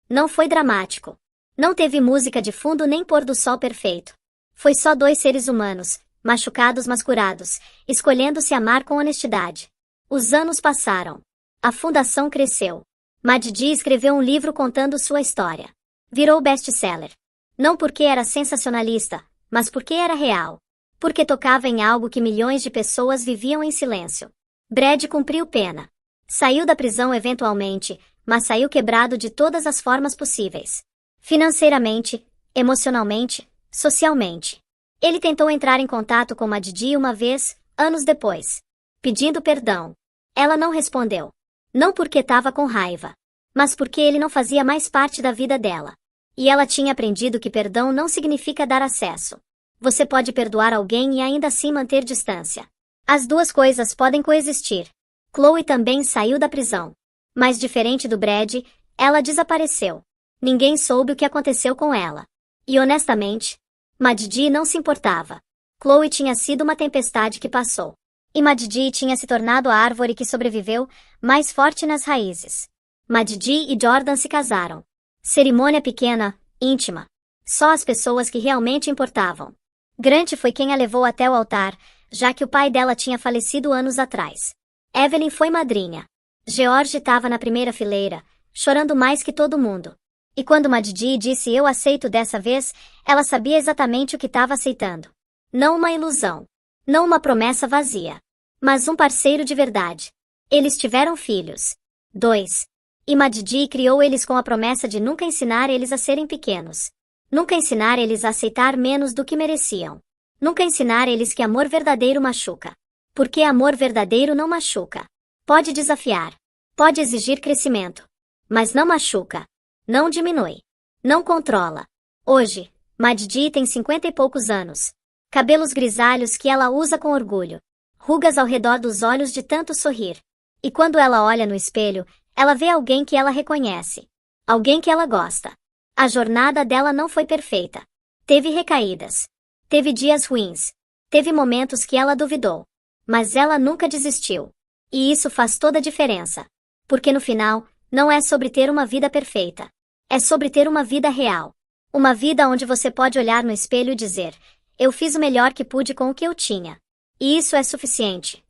Não foi dramático. Não teve música de fundo nem pôr do sol perfeito. Foi só 2 seres humanos, machucados mas curados, escolhendo se amar com honestidade. Os anos passaram. A fundação cresceu. Maddi escreveu um livro contando sua história. Virou best-seller. Não porque era sensacionalista, mas porque era real. Porque tocava em algo que milhões de pessoas viviam em silêncio. Brad cumpriu pena. Saiu da prisão eventualmente, mas saiu quebrado de todas as formas possíveis. Financeiramente, emocionalmente, socialmente. Ele tentou entrar em contato com Maddi uma vez, anos depois, pedindo perdão. Ela não respondeu. Não porque estava com raiva, mas porque ele não fazia mais parte da vida dela. E ela tinha aprendido que perdão não significa dar acesso. Você pode perdoar alguém e ainda assim manter distância. As duas coisas podem coexistir. Chloe também saiu da prisão. Mas diferente do Brad, ela desapareceu. Ninguém soube o que aconteceu com ela. E honestamente, Maddi não se importava. Chloe tinha sido uma tempestade que passou. E Maddi tinha se tornado a árvore que sobreviveu, mais forte nas raízes. Maddi e Jordan se casaram. Cerimônia pequena, íntima. Só as pessoas que realmente importavam. Grant foi quem a levou até o altar, já que o pai dela tinha falecido anos atrás. Evelyn foi madrinha. George estava na primeira fileira, chorando mais que todo mundo. E quando Maddi disse eu aceito dessa vez, ela sabia exatamente o que estava aceitando. Não uma ilusão. Não uma promessa vazia. mas um parceiro de verdade. Eles tiveram filhos. 2. E Maddi criou eles com a promessa de nunca ensinar eles a serem pequenos. Nunca ensinar eles a aceitar menos do que mereciam. Nunca ensinar eles que amor verdadeiro machuca. Porque amor verdadeiro não machuca. Pode desafiar. Pode exigir crescimento. Mas não machuca. Não diminui. Não controla. Hoje, Maddi tem 50 e poucos anos. Cabelos grisalhos que ela usa com orgulho. Rugas ao redor dos olhos de tanto sorrir. E quando ela olha no espelho, ela vê alguém que ela reconhece. Alguém que ela gosta. A jornada dela não foi perfeita. Teve recaídas. Teve dias ruins. Teve momentos que ela duvidou. Mas ela nunca desistiu. E isso faz toda a diferença. Porque no final, não é sobre ter uma vida perfeita. É sobre ter uma vida real. Uma vida onde você pode olhar no espelho e dizer: eu fiz o melhor que pude com o que eu tinha. E isso é suficiente.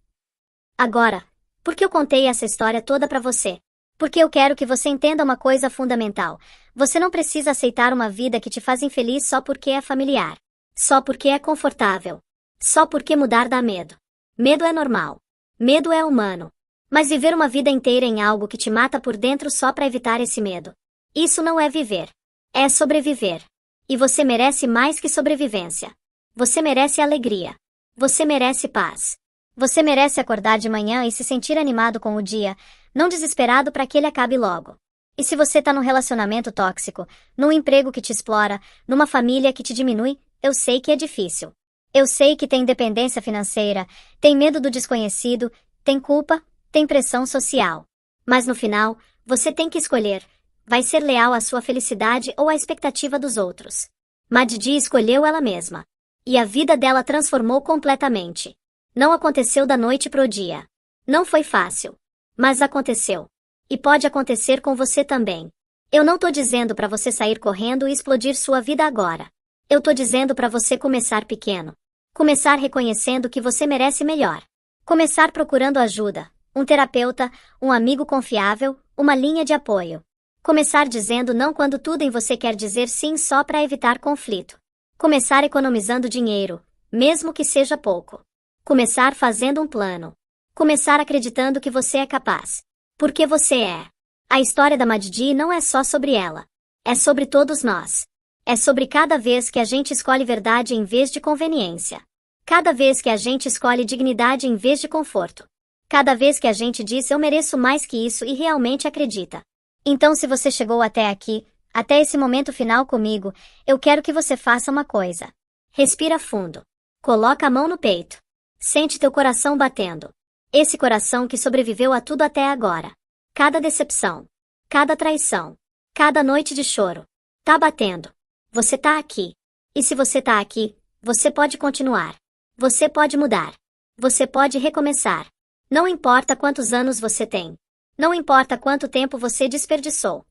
Agora, por que eu contei essa história toda pra você? Porque eu quero que você entenda uma coisa fundamental. Você não precisa aceitar uma vida que te faz infeliz só porque é familiar. Só porque é confortável. Só porque mudar dá medo. Medo é normal. Medo é humano. Mas viver uma vida inteira em algo que te mata por dentro só pra evitar esse medo. Isso não é viver. É sobreviver. E você merece mais que sobrevivência. Você merece alegria. Você merece paz. Você merece acordar de manhã e se sentir animado com o dia, não desesperado para que ele acabe logo. E se você tá num relacionamento tóxico, num emprego que te explora, numa família que te diminui, eu sei que é difícil. Eu sei que tem dependência financeira, tem medo do desconhecido, tem culpa, tem pressão social. Mas no final, você tem que escolher: vai ser leal à sua felicidade ou à expectativa dos outros? Maddi escolheu ela mesma. E a vida dela transformou completamente. Não aconteceu da noite pro dia. Não foi fácil. Mas aconteceu. E pode acontecer com você também. Eu não tô dizendo pra você sair correndo e explodir sua vida agora. Eu tô dizendo pra você começar pequeno. Começar reconhecendo que você merece melhor. Começar procurando ajuda, um terapeuta, um amigo confiável, uma linha de apoio. Começar dizendo não quando tudo em você quer dizer sim só pra evitar conflito. Começar economizando dinheiro, mesmo que seja pouco. Começar fazendo um plano. Começar acreditando que você é capaz. Porque você é. A história da Maddi não é só sobre ela. É sobre todos nós. É sobre cada vez que a gente escolhe verdade em vez de conveniência. Cada vez que a gente escolhe dignidade em vez de conforto. Cada vez que a gente diz eu mereço mais que isso e realmente acredita. Então se você chegou até aqui, até esse momento final comigo, eu quero que você faça uma coisa. Respira fundo. Coloca a mão no peito. Sente teu coração batendo. Esse coração que sobreviveu a tudo até agora. Cada decepção. Cada traição. Cada noite de choro. Tá batendo. Você tá aqui. E se você tá aqui, você pode continuar. Você pode mudar. Você pode recomeçar. Não importa quantos anos você tem. Não importa quanto tempo você desperdiçou.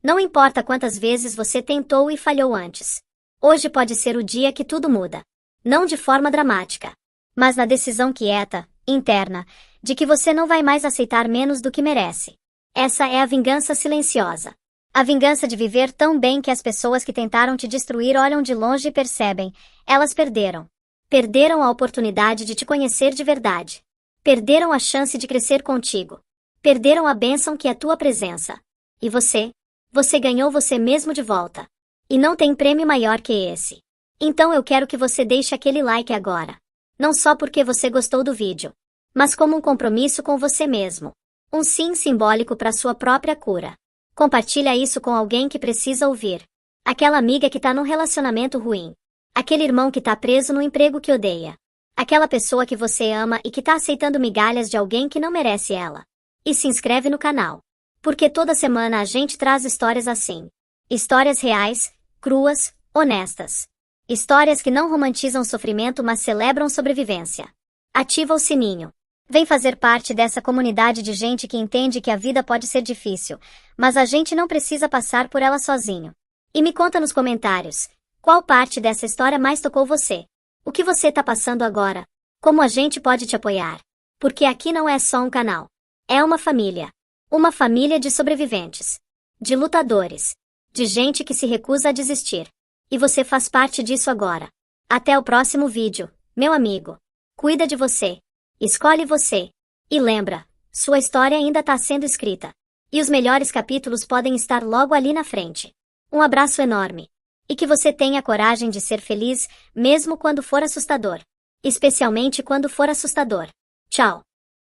Não importa quantas vezes você tentou e falhou antes. Hoje pode ser o dia que tudo muda. Não de forma dramática, mas na decisão quieta, interna, de que você não vai mais aceitar menos do que merece. Essa é a vingança silenciosa. A vingança de viver tão bem que as pessoas que tentaram te destruir olham de longe e percebem: elas perderam. Perderam a oportunidade de te conhecer de verdade. Perderam a chance de crescer contigo. Perderam a bênção que é tua presença. E você? Você ganhou você mesmo de volta. E não tem prêmio maior que esse. Então eu quero que você deixe aquele like agora. Não só porque você gostou do vídeo, mas como um compromisso com você mesmo. Um sim simbólico para sua própria cura. Compartilha isso com alguém que precisa ouvir. Aquela amiga que tá num relacionamento ruim. Aquele irmão que tá preso no emprego que odeia. Aquela pessoa que você ama e que tá aceitando migalhas de alguém que não merece ela. E se inscreve no canal. Porque toda semana a gente traz histórias assim. Histórias reais, cruas, honestas. Histórias que não romantizam sofrimento mas celebram sobrevivência. Ativa o sininho. Vem fazer parte dessa comunidade de gente que entende que a vida pode ser difícil, mas a gente não precisa passar por ela sozinho. E me conta nos comentários, qual parte dessa história mais tocou você? O que você tá passando agora? Como a gente pode te apoiar? Porque aqui não é só um canal. É uma família. Uma família de sobreviventes. De lutadores. De gente que se recusa a desistir. E você faz parte disso agora. Até o próximo vídeo, meu amigo. Cuida de você. Escolhe você. E lembra, sua história ainda está sendo escrita. E os melhores capítulos podem estar logo ali na frente. Um abraço enorme. E que você tenha coragem de ser feliz, mesmo quando for assustador. Especialmente quando for assustador. Tchau.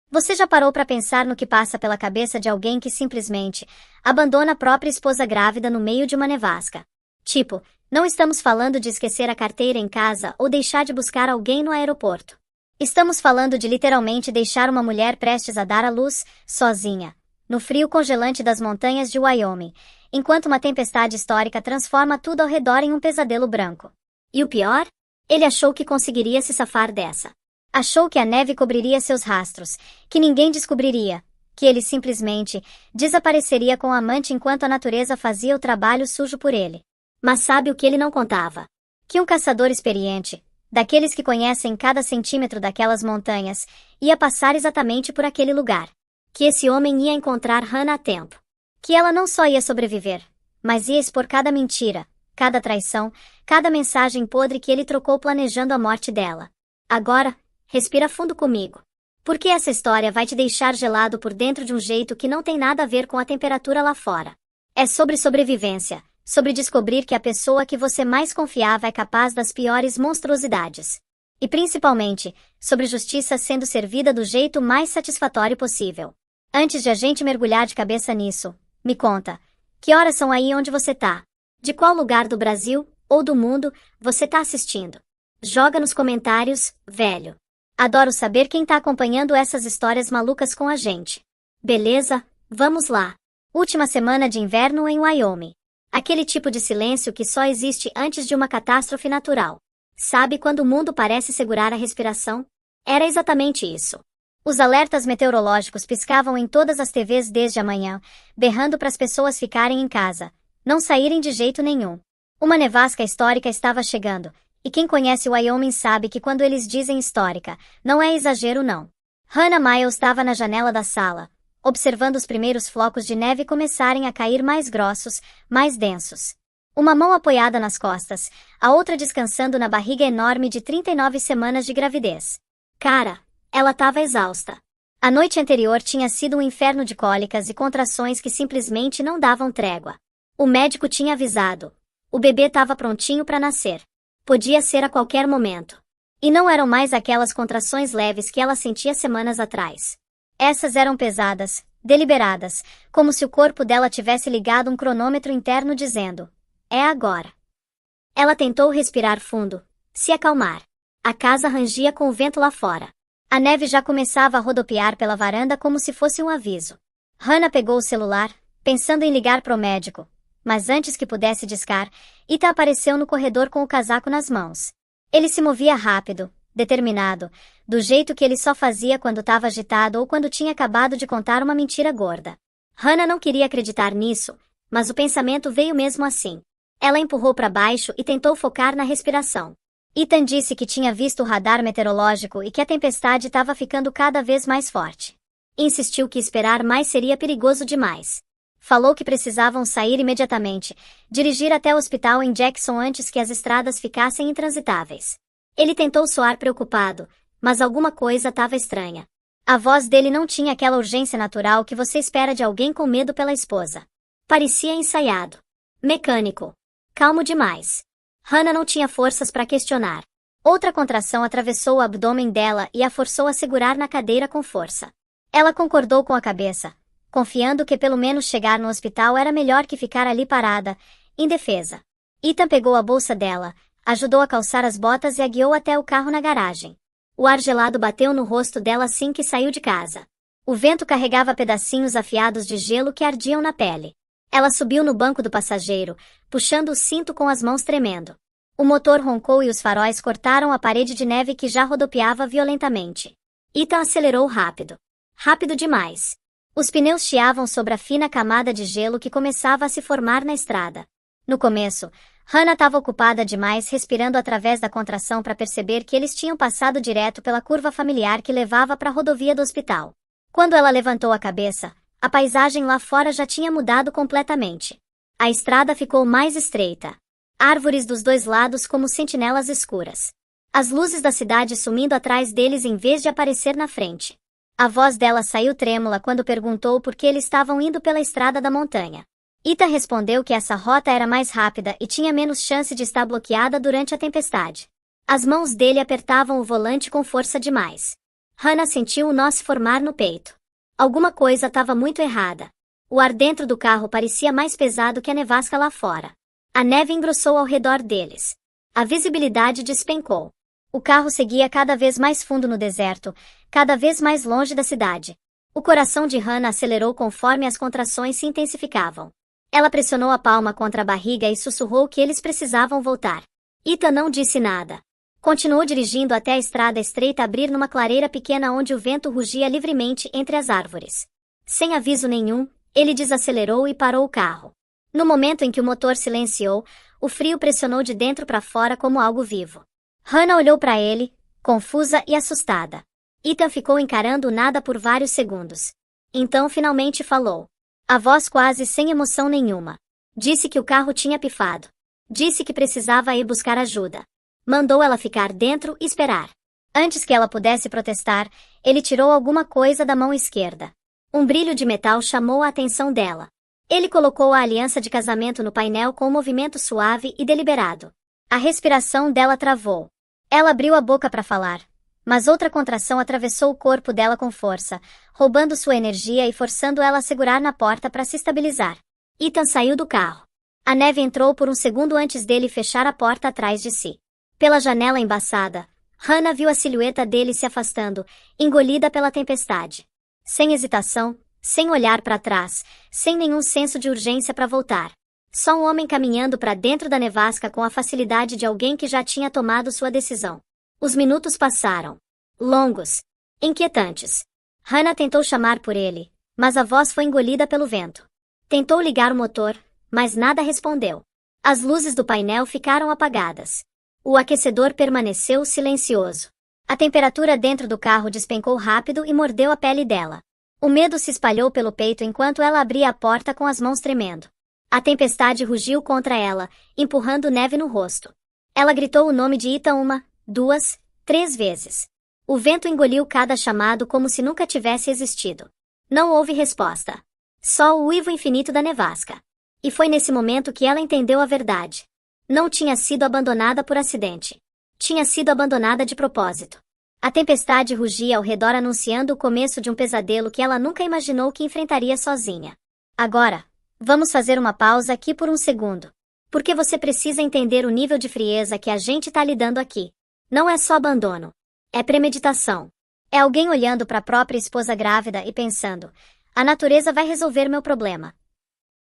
Você já parou para pensar no que passa pela cabeça de alguém que simplesmente abandona a própria esposa grávida no meio de uma nevasca? Tipo, não estamos falando de esquecer a carteira em casa ou deixar de buscar alguém no aeroporto. Estamos falando de literalmente deixar uma mulher prestes a dar à luz, sozinha, no frio congelante das montanhas de Wyoming, enquanto uma tempestade histórica transforma tudo ao redor em um pesadelo branco. E o pior? Ele achou que conseguiria se safar dessa. Achou que a neve cobriria seus rastros, que ninguém descobriria, que ele simplesmente desapareceria com o amante enquanto a natureza fazia o trabalho sujo por ele. Mas sabe o que ele não contava? Que um caçador experiente, daqueles que conhecem cada centímetro daquelas montanhas, ia passar exatamente por aquele lugar. Que esse homem ia encontrar Hannah a tempo. Que ela não só ia sobreviver, mas ia expor cada mentira, cada traição, cada mensagem podre que ele trocou planejando a morte dela. Agora, respira fundo comigo. Porque essa história vai te deixar gelado por dentro de um jeito que não tem nada a ver com a temperatura lá fora. É sobre sobrevivência, sobre descobrir que a pessoa que você mais confiava é capaz das piores monstruosidades. E principalmente, sobre justiça sendo servida do jeito mais satisfatório possível. Antes de a gente mergulhar de cabeça nisso, me conta, que horas são aí onde você tá? De qual lugar do Brasil, ou do mundo, você tá assistindo? Joga nos comentários, velho. Adoro saber quem tá acompanhando essas histórias malucas com a gente. Beleza? Vamos lá. Última semana de inverno em Wyoming. Aquele tipo de silêncio que só existe antes de uma catástrofe natural. Sabe quando o mundo parece segurar a respiração? Era exatamente isso. Os alertas meteorológicos piscavam em todas as TVs desde a manhã, berrando para as pessoas ficarem em casa, não saírem de jeito nenhum. Uma nevasca histórica estava chegando. E quem conhece o Wyoming sabe que quando eles dizem histórica, não é exagero não. Hannah Miles estava na janela da sala, observando os primeiros flocos de neve começarem a cair mais grossos, mais densos. Uma mão apoiada nas costas, a outra descansando na barriga enorme de 39 semanas de gravidez. Cara, ela estava exausta. A noite anterior tinha sido um inferno de cólicas e contrações que simplesmente não davam trégua. O médico tinha avisado. O bebê estava prontinho para nascer. Podia ser a qualquer momento. E não eram mais aquelas contrações leves que ela sentia semanas atrás. Essas eram pesadas, deliberadas, como se o corpo dela tivesse ligado um cronômetro interno dizendo: é agora. Ela tentou respirar fundo, se acalmar. A casa rangia com o vento lá fora. A neve já começava a rodopiar pela varanda como se fosse um aviso. Hannah pegou o celular, pensando em ligar para o médico. Mas antes que pudesse discar, Ita apareceu no corredor com o casaco nas mãos. Ele se movia rápido, determinado, do jeito que ele só fazia quando estava agitado ou quando tinha acabado de contar uma mentira gorda. Hannah não queria acreditar nisso, mas o pensamento veio mesmo assim. Ela empurrou para baixo e tentou focar na respiração. Ethan disse que tinha visto o radar meteorológico e que a tempestade estava ficando cada vez mais forte. Insistiu que esperar mais seria perigoso demais. Falou que precisavam sair imediatamente, dirigir até o hospital em Jackson antes que as estradas ficassem intransitáveis. Ele tentou soar preocupado, mas alguma coisa estava estranha. A voz dele não tinha aquela urgência natural que você espera de alguém com medo pela esposa. Parecia ensaiado. Mecânico. Calmo demais. Hannah não tinha forças para questionar. Outra contração atravessou o abdômen dela e a forçou a segurar na cadeira com força. Ela concordou com a cabeça, confiando que pelo menos chegar no hospital era melhor que ficar ali parada, indefesa. Ethan pegou a bolsa dela, ajudou a calçar as botas e a guiou até o carro na garagem. O ar gelado bateu no rosto dela assim que saiu de casa. O vento carregava pedacinhos afiados de gelo que ardiam na pele. Ela subiu no banco do passageiro, puxando o cinto com as mãos tremendo. O motor roncou e os faróis cortaram a parede de neve que já rodopiava violentamente. Ethan acelerou rápido. Rápido demais. Os pneus chiavam sobre a fina camada de gelo que começava a se formar na estrada. No começo, Hannah estava ocupada demais respirando através da contração para perceber que eles tinham passado direto pela curva familiar que levava para a rodovia do hospital. Quando ela levantou a cabeça, a paisagem lá fora já tinha mudado completamente. A estrada ficou mais estreita. Árvores dos dois lados como sentinelas escuras. As luzes da cidade sumindo atrás deles em vez de aparecer na frente. A voz dela saiu trêmula quando perguntou por que eles estavam indo pela estrada da montanha. Ethan respondeu que essa rota era mais rápida e tinha menos chance de estar bloqueada durante a tempestade. As mãos dele apertavam o volante com força demais. Hannah sentiu o nó se formar no peito. Alguma coisa estava muito errada. O ar dentro do carro parecia mais pesado que a nevasca lá fora. A neve engrossou ao redor deles. A visibilidade despencou. O carro seguia cada vez mais fundo no deserto, cada vez mais longe da cidade. O coração de Hannah acelerou conforme as contrações se intensificavam. Ela pressionou a palma contra a barriga e sussurrou que eles precisavam voltar. Ethan não disse nada. Continuou dirigindo até a estrada estreita abrir numa clareira pequena onde o vento rugia livremente entre as árvores. Sem aviso nenhum, ele desacelerou e parou o carro. No momento em que o motor silenciou, o frio pressionou de dentro para fora como algo vivo. Hannah olhou para ele, confusa e assustada. Ethan ficou encarando o nada por vários segundos. Então finalmente falou. A voz quase sem emoção nenhuma. Disse que o carro tinha pifado. Disse que precisava ir buscar ajuda. Mandou ela ficar dentro e esperar. Antes que ela pudesse protestar, ele tirou alguma coisa da mão esquerda. Um brilho de metal chamou a atenção dela. Ele colocou a aliança de casamento no painel com um movimento suave e deliberado. A respiração dela travou. Ela abriu a boca para falar, mas outra contração atravessou o corpo dela com força, roubando sua energia e forçando ela a segurar na porta para se estabilizar. Ethan saiu do carro. A neve entrou por um segundo antes dele fechar a porta atrás de si. Pela janela embaçada, Hannah viu a silhueta dele se afastando, engolida pela tempestade. Sem hesitação, sem olhar para trás, sem nenhum senso de urgência para voltar. Só um homem caminhando para dentro da nevasca com a facilidade de alguém que já tinha tomado sua decisão. Os minutos passaram. Longos. Inquietantes. Hannah tentou chamar por ele, mas a voz foi engolida pelo vento. Tentou ligar o motor, mas nada respondeu. As luzes do painel ficaram apagadas. O aquecedor permaneceu silencioso. A temperatura dentro do carro despencou rápido e mordeu a pele dela. O medo se espalhou pelo peito enquanto ela abria a porta com as mãos tremendo. A tempestade rugiu contra ela, empurrando neve no rosto. Ela gritou o nome de Ethan 1, 2, 3 vezes. O vento engoliu cada chamado como se nunca tivesse existido. Não houve resposta. Só o uivo infinito da nevasca. E foi nesse momento que ela entendeu a verdade. Não tinha sido abandonada por acidente. Tinha sido abandonada de propósito. A tempestade rugia ao redor anunciando o começo de um pesadelo que ela nunca imaginou que enfrentaria sozinha. Agora, vamos fazer uma pausa aqui por um segundo. Porque você precisa entender o nível de frieza que a gente tá lidando aqui. Não é só abandono. É premeditação. É alguém olhando para a própria esposa grávida e pensando, a natureza vai resolver meu problema.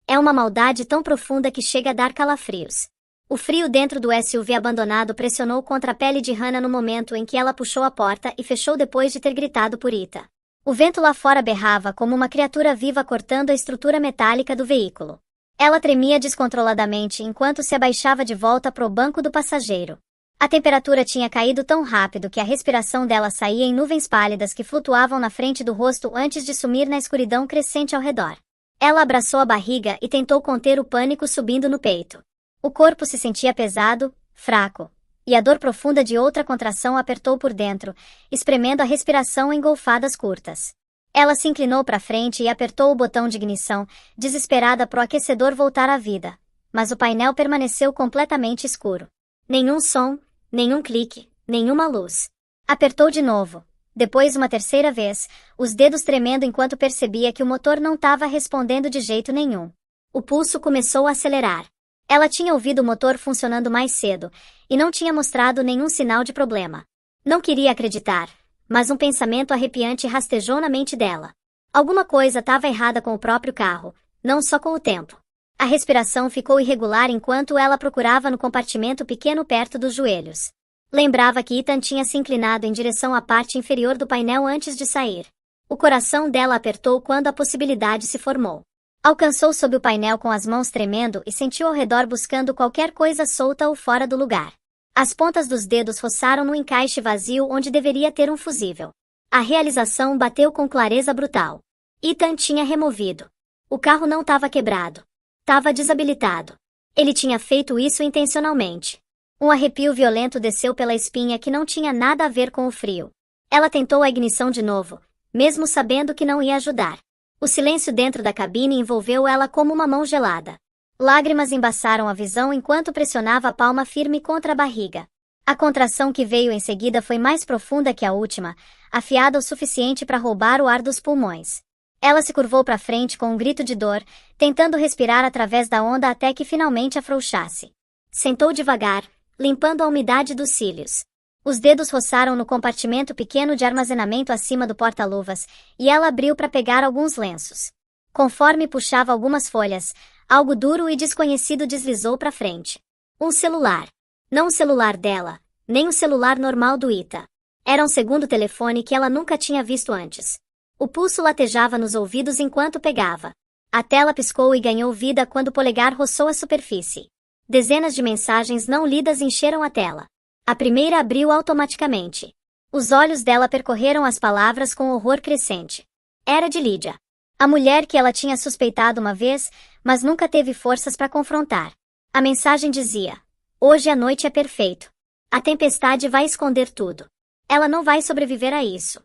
É uma maldade tão profunda que chega a dar calafrios. O frio dentro do SUV abandonado pressionou contra a pele de Hannah no momento em que ela puxou a porta e fechou depois de ter gritado por Ethan. O vento lá fora berrava como uma criatura viva cortando a estrutura metálica do veículo. Ela tremia descontroladamente enquanto se abaixava de volta para o banco do passageiro. A temperatura tinha caído tão rápido que a respiração dela saía em nuvens pálidas que flutuavam na frente do rosto antes de sumir na escuridão crescente ao redor. Ela abraçou a barriga e tentou conter o pânico subindo no peito. O corpo se sentia pesado, fraco, e a dor profunda de outra contração apertou por dentro, espremendo a respiração em golfadas curtas. Ela se inclinou para frente e apertou o botão de ignição, desesperada pro aquecedor voltar à vida. Mas o painel permaneceu completamente escuro. Nenhum som, nenhum clique, nenhuma luz. Apertou de novo. Depois uma terceira vez, os dedos tremendo enquanto percebia que o motor não estava respondendo de jeito nenhum. O pulso começou a acelerar. Ela tinha ouvido o motor funcionando mais cedo, e não tinha mostrado nenhum sinal de problema. Não queria acreditar, mas um pensamento arrepiante rastejou na mente dela. Alguma coisa estava errada com o próprio carro, não só com o tempo. A respiração ficou irregular enquanto ela procurava no compartimento pequeno perto dos joelhos. Lembrava que Ethan tinha se inclinado em direção à parte inferior do painel antes de sair. O coração dela apertou quando a possibilidade se formou. Alcançou sob o painel com as mãos tremendo e sentiu ao redor buscando qualquer coisa solta ou fora do lugar. As pontas dos dedos roçaram no encaixe vazio onde deveria ter um fusível. A realização bateu com clareza brutal. Ethan tinha removido. O carro não estava quebrado. Estava desabilitado. Ele tinha feito isso intencionalmente. Um arrepio violento desceu pela espinha que não tinha nada a ver com o frio. Ela tentou a ignição de novo, mesmo sabendo que não ia ajudar. O silêncio dentro da cabine envolveu ela como uma mão gelada. Lágrimas embaçaram a visão enquanto pressionava a palma firme contra a barriga. A contração que veio em seguida foi mais profunda que a última, afiada o suficiente para roubar o ar dos pulmões. Ela se curvou para frente com um grito de dor, tentando respirar através da onda até que finalmente afrouxasse. Sentou devagar, limpando a umidade dos cílios. Os dedos roçaram no compartimento pequeno de armazenamento acima do porta-luvas, e ela abriu para pegar alguns lenços. Conforme puxava algumas folhas, algo duro e desconhecido deslizou para frente. Um celular. Não o celular dela, nem o celular normal do Ita. Era um segundo telefone que ela nunca tinha visto antes. O pulso latejava nos ouvidos enquanto pegava. A tela piscou e ganhou vida quando o polegar roçou a superfície. Dezenas de mensagens não lidas encheram a tela. A primeira abriu automaticamente. Os olhos dela percorreram as palavras com horror crescente. Era de Lídia. A mulher que ela tinha suspeitado uma vez, mas nunca teve forças para confrontar. A mensagem dizia: hoje a noite é perfeito. A tempestade vai esconder tudo. Ela não vai sobreviver a isso.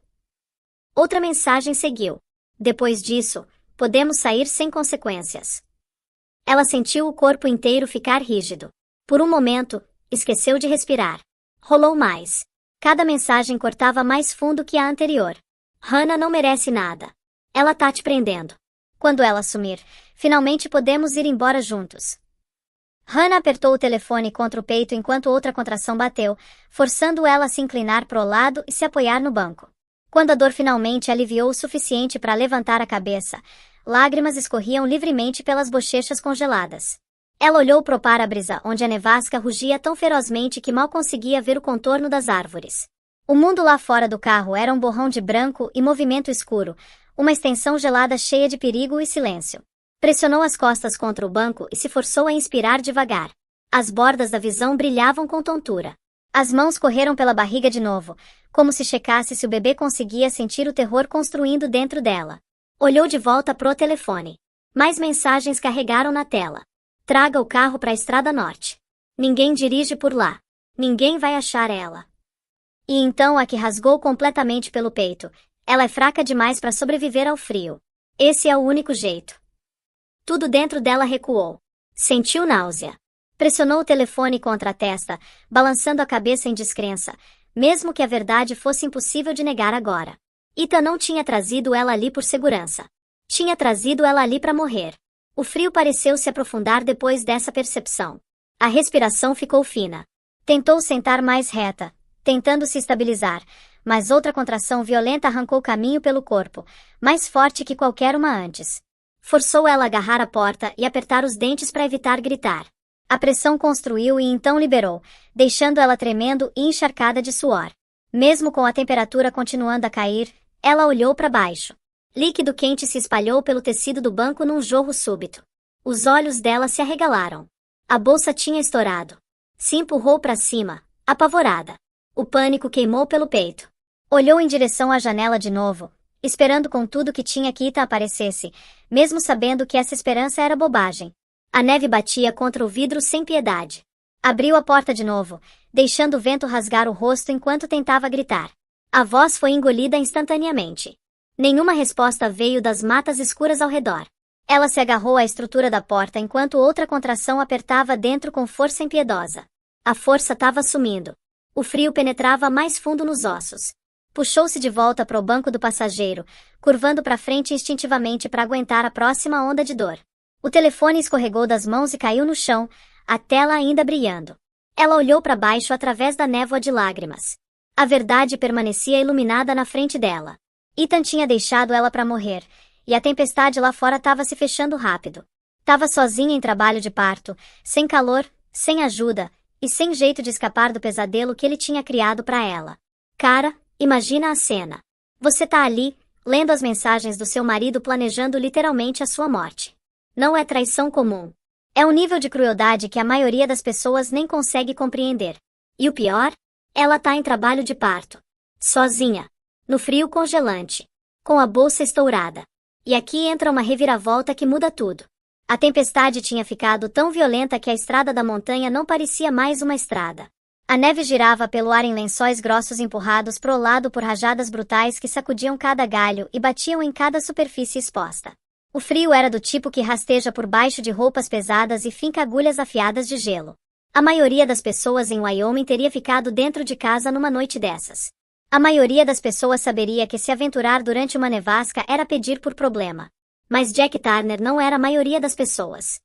Outra mensagem seguiu. Depois disso, podemos sair sem consequências. Ela sentiu o corpo inteiro ficar rígido. Por um momento, esqueceu de respirar. Rolou mais. Cada mensagem cortava mais fundo que a anterior. Hannah não merece nada. Ela tá te prendendo. Quando ela sumir, finalmente podemos ir embora juntos. Hannah apertou o telefone contra o peito enquanto outra contração bateu, forçando ela a se inclinar pro lado e se apoiar no banco. Quando a dor finalmente aliviou o suficiente para levantar a cabeça, lágrimas escorriam livremente pelas bochechas congeladas. Ela olhou pro para-brisa onde a nevasca rugia tão ferozmente que mal conseguia ver o contorno das árvores. O mundo lá fora do carro era um borrão de branco e movimento escuro, uma extensão gelada cheia de perigo e silêncio. Pressionou as costas contra o banco e se forçou a inspirar devagar. As bordas da visão brilhavam com tontura. As mãos correram pela barriga de novo, como se checasse se o bebê conseguia sentir o terror construindo dentro dela. Olhou de volta pro telefone. Mais mensagens carregaram na tela. Traga o carro para a Estrada Norte. Ninguém dirige por lá. Ninguém vai achar ela. E então a que rasgou completamente pelo peito. Ela é fraca demais para sobreviver ao frio. Esse é o único jeito. Tudo dentro dela recuou. Sentiu náusea. Pressionou o telefone contra a testa, balançando a cabeça em descrença, mesmo que a verdade fosse impossível de negar agora. Ita não tinha trazido ela ali por segurança. Tinha trazido ela ali para morrer. O frio pareceu se aprofundar depois dessa percepção. A respiração ficou fina. Tentou sentar mais reta, tentando se estabilizar, mas outra contração violenta arrancou caminho pelo corpo, mais forte que qualquer uma antes. Forçou ela a agarrar a porta e apertar os dentes para evitar gritar. A pressão construiu e então liberou, deixando ela tremendo e encharcada de suor. Mesmo com a temperatura continuando a cair, ela olhou para baixo. Líquido quente se espalhou pelo tecido do banco num jorro súbito. Os olhos dela se arregalaram. A bolsa tinha estourado. Se empurrou para cima, apavorada. O pânico queimou pelo peito. Olhou em direção à janela de novo, esperando com tudo que tinha que Ita aparecesse, mesmo sabendo que essa esperança era bobagem. A neve batia contra o vidro sem piedade. Abriu a porta de novo, deixando o vento rasgar o rosto enquanto tentava gritar. A voz foi engolida instantaneamente. Nenhuma resposta veio das matas escuras ao redor. Ela se agarrou à estrutura da porta enquanto outra contração apertava dentro com força impiedosa. A força estava sumindo. O frio penetrava mais fundo nos ossos. Puxou-se de volta para o banco do passageiro, curvando para frente instintivamente para aguentar a próxima onda de dor. O telefone escorregou das mãos e caiu no chão, a tela ainda brilhando. Ela olhou para baixo através da névoa de lágrimas. A verdade permanecia iluminada na frente dela. Ethan tinha deixado ela para morrer, e a tempestade lá fora estava se fechando rápido. Tava sozinha em trabalho de parto, sem calor, sem ajuda, e sem jeito de escapar do pesadelo que ele tinha criado para ela. Cara, imagina a cena. Você tá ali, lendo as mensagens do seu marido planejando literalmente a sua morte. Não é traição comum. É um nível de crueldade que a maioria das pessoas nem consegue compreender. E o pior? Ela tá em trabalho de parto. Sozinha. No frio congelante. Com a bolsa estourada. E aqui entra uma reviravolta que muda tudo. A tempestade tinha ficado tão violenta que a estrada da montanha não parecia mais uma estrada. A neve girava pelo ar em lençóis grossos empurrados pro lado por rajadas brutais que sacudiam cada galho e batiam em cada superfície exposta. O frio era do tipo que rasteja por baixo de roupas pesadas e finca agulhas afiadas de gelo. A maioria das pessoas em Wyoming teria ficado dentro de casa numa noite dessas. A maioria das pessoas saberia que se aventurar durante uma nevasca era pedir por problema. Mas Jack Turner não era a maioria das pessoas.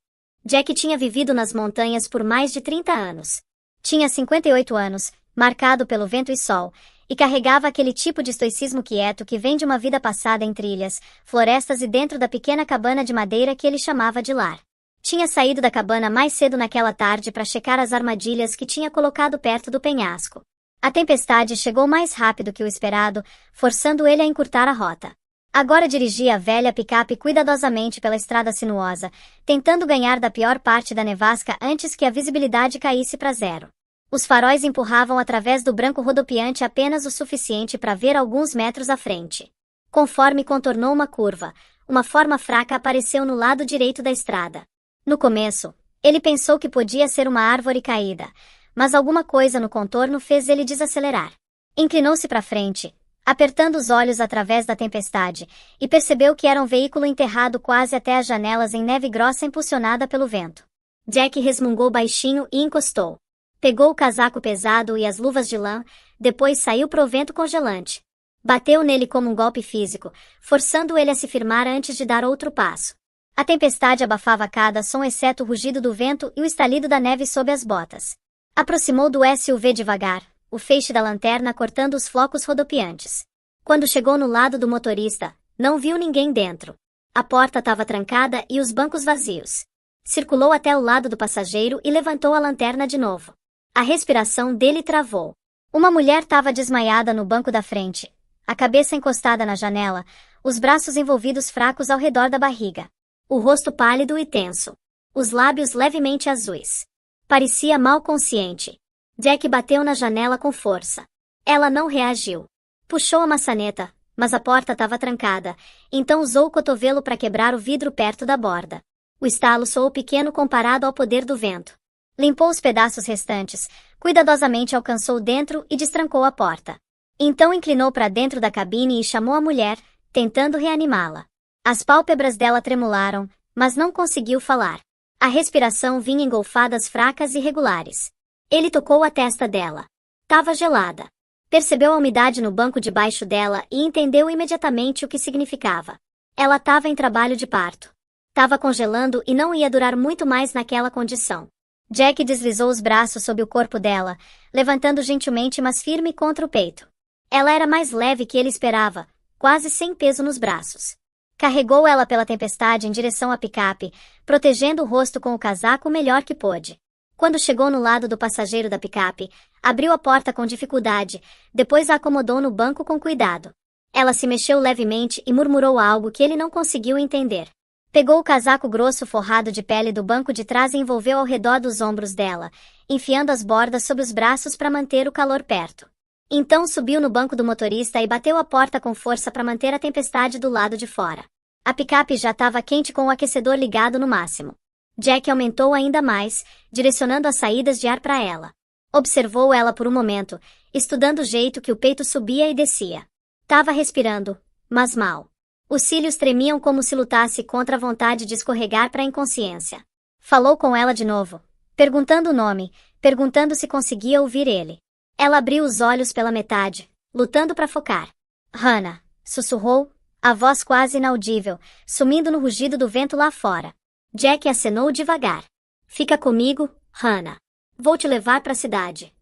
Jack tinha vivido nas montanhas por mais de 30 anos. Tinha 58 anos, marcado pelo vento e sol, e carregava aquele tipo de estoicismo quieto que vem de uma vida passada em trilhas, florestas e dentro da pequena cabana de madeira que ele chamava de lar. Tinha saído da cabana mais cedo naquela tarde para checar as armadilhas que tinha colocado perto do penhasco. A tempestade chegou mais rápido que o esperado, forçando ele a encurtar a rota. Agora dirigia a velha picape cuidadosamente pela estrada sinuosa, tentando ganhar da pior parte da nevasca antes que a visibilidade caísse para zero. Os faróis empurravam através do branco rodopiante apenas o suficiente para ver alguns metros à frente. Conforme contornou uma curva, uma forma fraca apareceu no lado direito da estrada. No começo, ele pensou que podia ser uma árvore caída, mas alguma coisa no contorno fez ele desacelerar. Inclinou-se para frente, apertando os olhos através da tempestade, e percebeu que era um veículo enterrado quase até as janelas em neve grossa impulsionada pelo vento. Jack resmungou baixinho e encostou. Pegou o casaco pesado e as luvas de lã, depois saiu pro vento congelante. Bateu nele como um golpe físico, forçando ele a se firmar antes de dar outro passo. A tempestade abafava cada som exceto o rugido do vento e o estalido da neve sob as botas. Aproximou do SUV devagar, o feixe da lanterna cortando os flocos rodopiantes. Quando chegou no lado do motorista, não viu ninguém dentro. A porta estava trancada e os bancos vazios. Circulou até o lado do passageiro e levantou a lanterna de novo. A respiração dele travou. Uma mulher estava desmaiada no banco da frente, a cabeça encostada na janela, os braços envolvidos fracos ao redor da barriga. O rosto pálido e tenso. Os lábios levemente azuis. Parecia mal consciente. Jack bateu na janela com força. Ela não reagiu. Puxou a maçaneta, mas a porta estava trancada, então usou o cotovelo para quebrar o vidro perto da borda. O estalo soou pequeno comparado ao poder do vento. Limpou os pedaços restantes, cuidadosamente alcançou dentro e destrancou a porta. Então inclinou para dentro da cabine e chamou a mulher, tentando reanimá-la. As pálpebras dela tremularam, mas não conseguiu falar. A respiração vinha em golfadas fracas e regulares. Ele tocou a testa dela. Tava gelada. Percebeu a umidade no banco debaixo dela e entendeu imediatamente o que significava. Ela estava em trabalho de parto. Tava congelando e não ia durar muito mais naquela condição. Jack deslizou os braços sob o corpo dela, levantando gentilmente mas firme contra o peito. Ela era mais leve que ele esperava, quase sem peso nos braços. Carregou ela pela tempestade em direção à picape, protegendo o rosto com o casaco o melhor que pôde. Quando chegou no lado do passageiro da picape, abriu a porta com dificuldade, depois a acomodou no banco com cuidado. Ela se mexeu levemente e murmurou algo que ele não conseguiu entender. Pegou o casaco grosso forrado de pele do banco de trás e envolveu ao redor dos ombros dela, enfiando as bordas sob os braços para manter o calor perto. Então subiu no banco do motorista e bateu a porta com força para manter a tempestade do lado de fora. A picape já estava quente com o aquecedor ligado no máximo. Jack aumentou ainda mais, direcionando as saídas de ar para ela. Observou ela por um momento, estudando o jeito que o peito subia e descia. Tava respirando, mas mal. Os cílios tremiam como se lutasse contra a vontade de escorregar para a inconsciência. Falou com ela de novo, perguntando o nome, perguntando se conseguia ouvir ele. Ela abriu os olhos pela metade, lutando para focar. Hannah, sussurrou, a voz quase inaudível, sumindo no rugido do vento lá fora. Jack acenou devagar. Fica comigo, Hannah. Vou te levar para a cidade.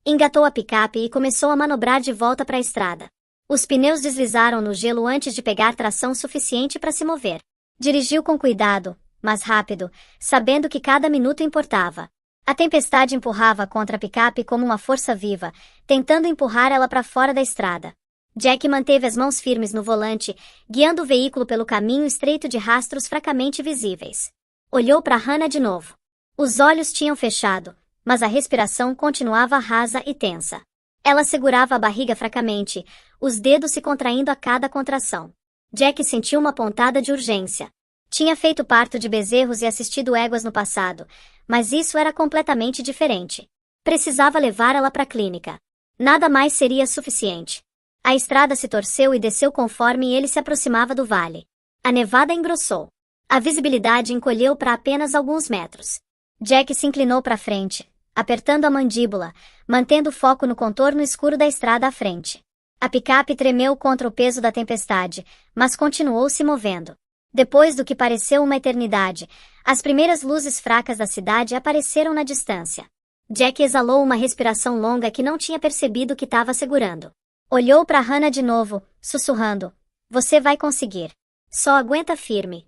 Engatou a picape e começou a manobrar de volta para a estrada. Os pneus deslizaram no gelo antes de pegar tração suficiente para se mover. Dirigiu com cuidado, mas rápido, sabendo que cada minuto importava. A tempestade empurrava contra a picape como uma força viva, tentando empurrar ela para fora da estrada. Jack manteve as mãos firmes no volante, guiando o veículo pelo caminho estreito de rastros fracamente visíveis. Olhou para Hannah de novo. Os olhos tinham fechado, mas a respiração continuava rasa e tensa. Ela segurava a barriga fracamente, os dedos se contraindo a cada contração. Jack sentiu uma pontada de urgência. Tinha feito parto de bezerros e assistido éguas no passado, mas isso era completamente diferente. Precisava levar ela para a clínica. Nada mais seria suficiente. A estrada se torceu e desceu conforme ele se aproximava do vale. A nevada engrossou. A visibilidade encolheu para apenas alguns metros. Jack se inclinou para frente, apertando a mandíbula, mantendo o foco no contorno escuro da estrada à frente. A picape tremeu contra o peso da tempestade, mas continuou se movendo. Depois do que pareceu uma eternidade, as primeiras luzes fracas da cidade apareceram na distância. Jack exalou uma respiração longa que não tinha percebido que estava segurando. Olhou para Hannah de novo, sussurrando: "Você vai conseguir. Só aguenta firme."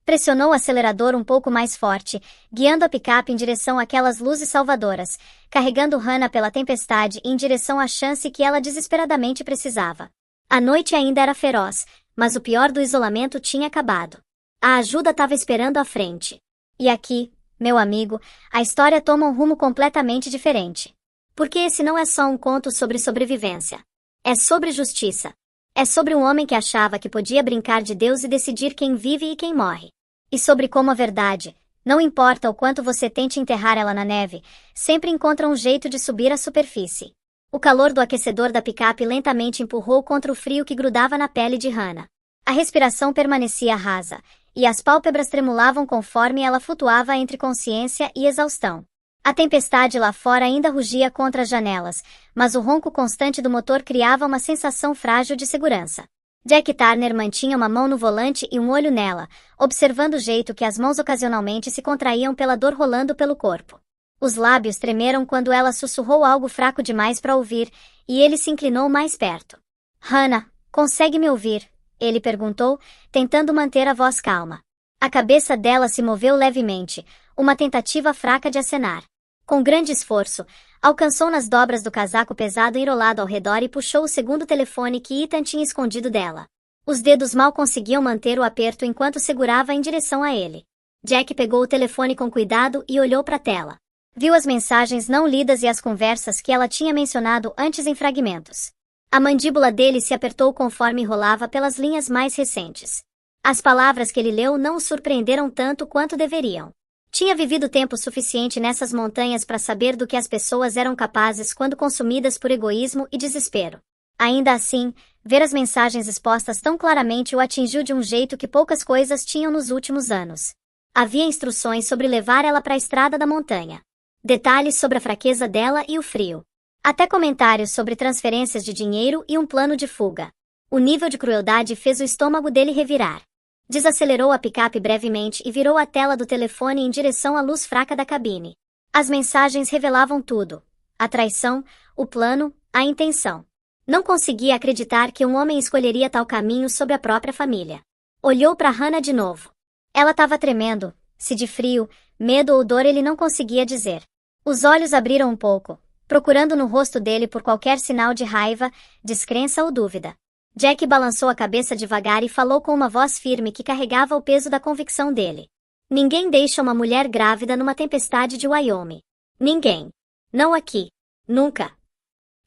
Pressionou o acelerador um pouco mais forte, guiando a picape em direção àquelas luzes salvadoras, carregando Hannah pela tempestade em direção à chance que ela desesperadamente precisava. A noite ainda era feroz, mas o pior do isolamento tinha acabado. A ajuda estava esperando à frente. E aqui, meu amigo, a história toma um rumo completamente diferente. Porque esse não é só um conto sobre sobrevivência. É sobre justiça. É sobre um homem que achava que podia brincar de Deus e decidir quem vive e quem morre. E sobre como a verdade, não importa o quanto você tente enterrar ela na neve, sempre encontra um jeito de subir à superfície. O calor do aquecedor da picape lentamente empurrou contra o frio que grudava na pele de Hannah. A respiração permanecia rasa, e as pálpebras tremulavam conforme ela flutuava entre consciência e exaustão. A tempestade lá fora ainda rugia contra as janelas, mas o ronco constante do motor criava uma sensação frágil de segurança. Jack Turner mantinha uma mão no volante e um olho nela, observando o jeito que as mãos ocasionalmente se contraíam pela dor rolando pelo corpo. Os lábios tremeram quando ela sussurrou algo fraco demais para ouvir, e ele se inclinou mais perto. "Hannah, consegue me ouvir?" ele perguntou, tentando manter a voz calma. A cabeça dela se moveu levemente, uma tentativa fraca de acenar. Com grande esforço, alcançou nas dobras do casaco pesado enrolado ao redor e puxou o segundo telefone que Ethan tinha escondido dela. Os dedos mal conseguiam manter o aperto enquanto segurava em direção a ele. Jack pegou o telefone com cuidado e olhou para a tela. Viu as mensagens não lidas e as conversas que ela tinha mencionado antes em fragmentos. A mandíbula dele se apertou conforme rolava pelas linhas mais recentes. As palavras que ele leu não o surpreenderam tanto quanto deveriam. Tinha vivido tempo suficiente nessas montanhas para saber do que as pessoas eram capazes quando consumidas por egoísmo e desespero. Ainda assim, ver as mensagens expostas tão claramente o atingiu de um jeito que poucas coisas tinham nos últimos anos. Havia instruções sobre levar ela para a estrada da montanha. Detalhes sobre a fraqueza dela e o frio. Até comentários sobre transferências de dinheiro e um plano de fuga. O nível de crueldade fez o estômago dele revirar. Desacelerou a picape brevemente e virou a tela do telefone em direção à luz fraca da cabine. As mensagens revelavam tudo: a traição, o plano, a intenção. Não conseguia acreditar que um homem escolheria tal caminho sobre a própria família. Olhou para Hannah de novo. Ela estava tremendo, se de frio, medo ou dor ele não conseguia dizer. Os olhos abriram um pouco, procurando no rosto dele por qualquer sinal de raiva, descrença ou dúvida. Jack balançou a cabeça devagar e falou com uma voz firme que carregava o peso da convicção dele. "Ninguém deixa uma mulher grávida numa tempestade de Wyoming. Ninguém. Não aqui. Nunca."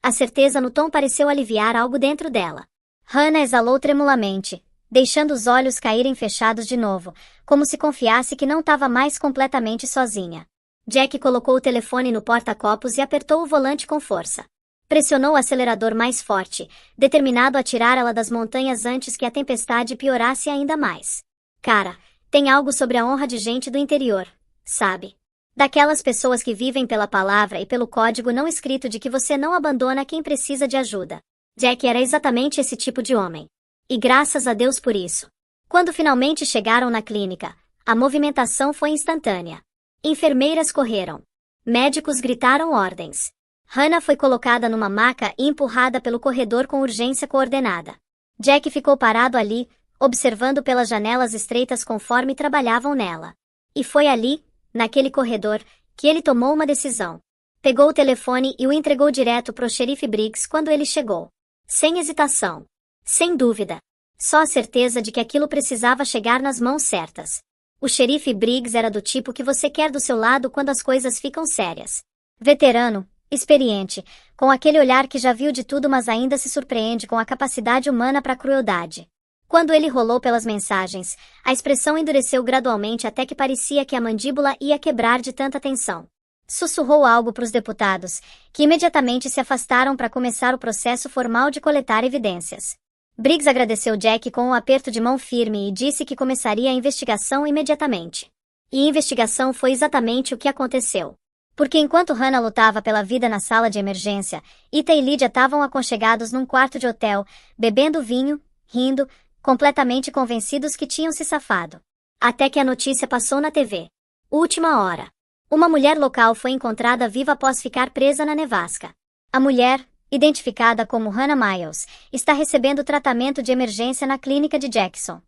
A certeza no tom pareceu aliviar algo dentro dela. Hannah exalou tremulamente, deixando os olhos caírem fechados de novo, como se confiasse que não estava mais completamente sozinha. Jack colocou o telefone no porta-copos e apertou o volante com força. Pressionou o acelerador mais forte, determinado a tirar ela das montanhas antes que a tempestade piorasse ainda mais. "Cara, tem algo sobre a honra de gente do interior, sabe? Daquelas pessoas que vivem pela palavra e pelo código não escrito de que você não abandona quem precisa de ajuda." Jack era exatamente esse tipo de homem. E graças a Deus por isso. Quando finalmente chegaram na clínica, a movimentação foi instantânea. Enfermeiras correram. Médicos gritaram ordens. Hannah foi colocada numa maca e empurrada pelo corredor com urgência coordenada. Jack ficou parado ali, observando pelas janelas estreitas conforme trabalhavam nela. E foi ali, naquele corredor, que ele tomou uma decisão. Pegou o telefone e o entregou direto pro xerife Briggs quando ele chegou. Sem hesitação. Sem dúvida. Só a certeza de que aquilo precisava chegar nas mãos certas. O xerife Briggs era do tipo que você quer do seu lado quando as coisas ficam sérias. Veterano, experiente, com aquele olhar que já viu de tudo mas ainda se surpreende com a capacidade humana para a crueldade. Quando ele rolou pelas mensagens, a expressão endureceu gradualmente até que parecia que a mandíbula ia quebrar de tanta tensão. Sussurrou algo para os deputados, que imediatamente se afastaram para começar o processo formal de coletar evidências. Briggs agradeceu Jack com um aperto de mão firme e disse que começaria a investigação imediatamente. E a investigação foi exatamente o que aconteceu. Porque enquanto Hannah lutava pela vida na sala de emergência, Ita e Lydia estavam aconchegados num quarto de hotel, bebendo vinho, rindo, completamente convencidos que tinham se safado. Até que a notícia passou na TV. Última hora. Uma mulher local foi encontrada viva após ficar presa na nevasca. A mulher, identificada como Hannah Miles, está recebendo tratamento de emergência na clínica de Jackson.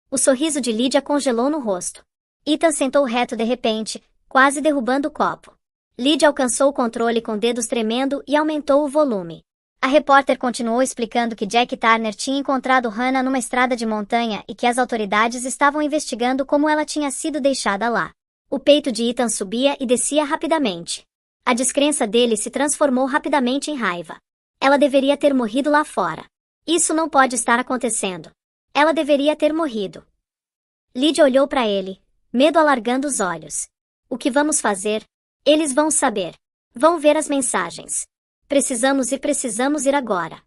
O sorriso de Lydia congelou no rosto. Ethan sentou reto de repente, quase derrubando o copo. Lydia alcançou o controle com dedos tremendo e aumentou o volume. A repórter continuou explicando que Jack Turner tinha encontrado Hannah numa estrada de montanha e que as autoridades estavam investigando como ela tinha sido deixada lá. O peito de Ethan subia e descia rapidamente. A descrença dele se transformou rapidamente em raiva. Ela deveria ter morrido lá fora. Isso não pode estar acontecendo. Ela deveria ter morrido. Lydia olhou para ele, medo alargando os olhos. O que vamos fazer? Eles vão saber. Vão ver as mensagens. Precisamos ir agora.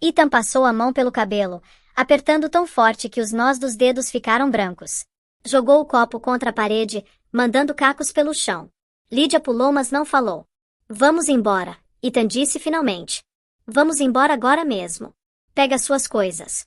Ethan passou a mão pelo cabelo, apertando tão forte que os nós dos dedos ficaram brancos. Jogou o copo contra a parede, mandando cacos pelo chão. Lydia pulou, mas não falou. Vamos embora, Ethan disse finalmente. Vamos embora agora mesmo. Pega suas coisas.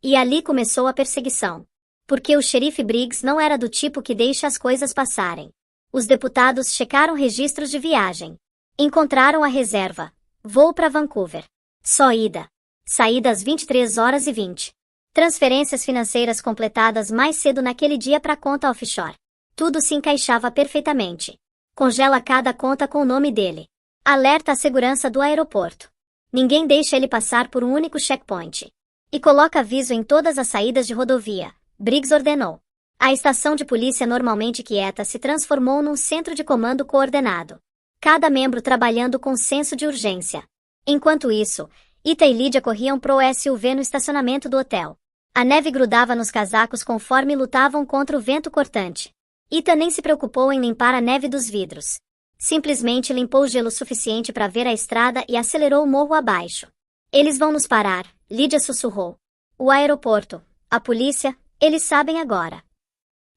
E ali começou a perseguição. Porque o xerife Briggs não era do tipo que deixa as coisas passarem. Os deputados checaram registros de viagem. Encontraram a reserva. Voo para Vancouver. Só ida. Saída às 23h20. Transferências financeiras completadas mais cedo naquele dia para a conta offshore. Tudo se encaixava perfeitamente. Congela cada conta com o nome dele. Alerta a segurança do aeroporto. Ninguém deixa ele passar por um único checkpoint. E coloca aviso em todas as saídas de rodovia, Briggs ordenou. A estação de polícia normalmente quieta se transformou num centro de comando coordenado. Cada membro trabalhando com senso de urgência. Enquanto isso, Ita e Lydia corriam pro SUV no estacionamento do hotel. A neve grudava nos casacos conforme lutavam contra o vento cortante. Ita nem se preocupou em limpar a neve dos vidros. Simplesmente limpou o gelo suficiente para ver a estrada e acelerou o morro abaixo. Eles vão nos parar, Lydia sussurrou. O aeroporto, a polícia, eles sabem agora.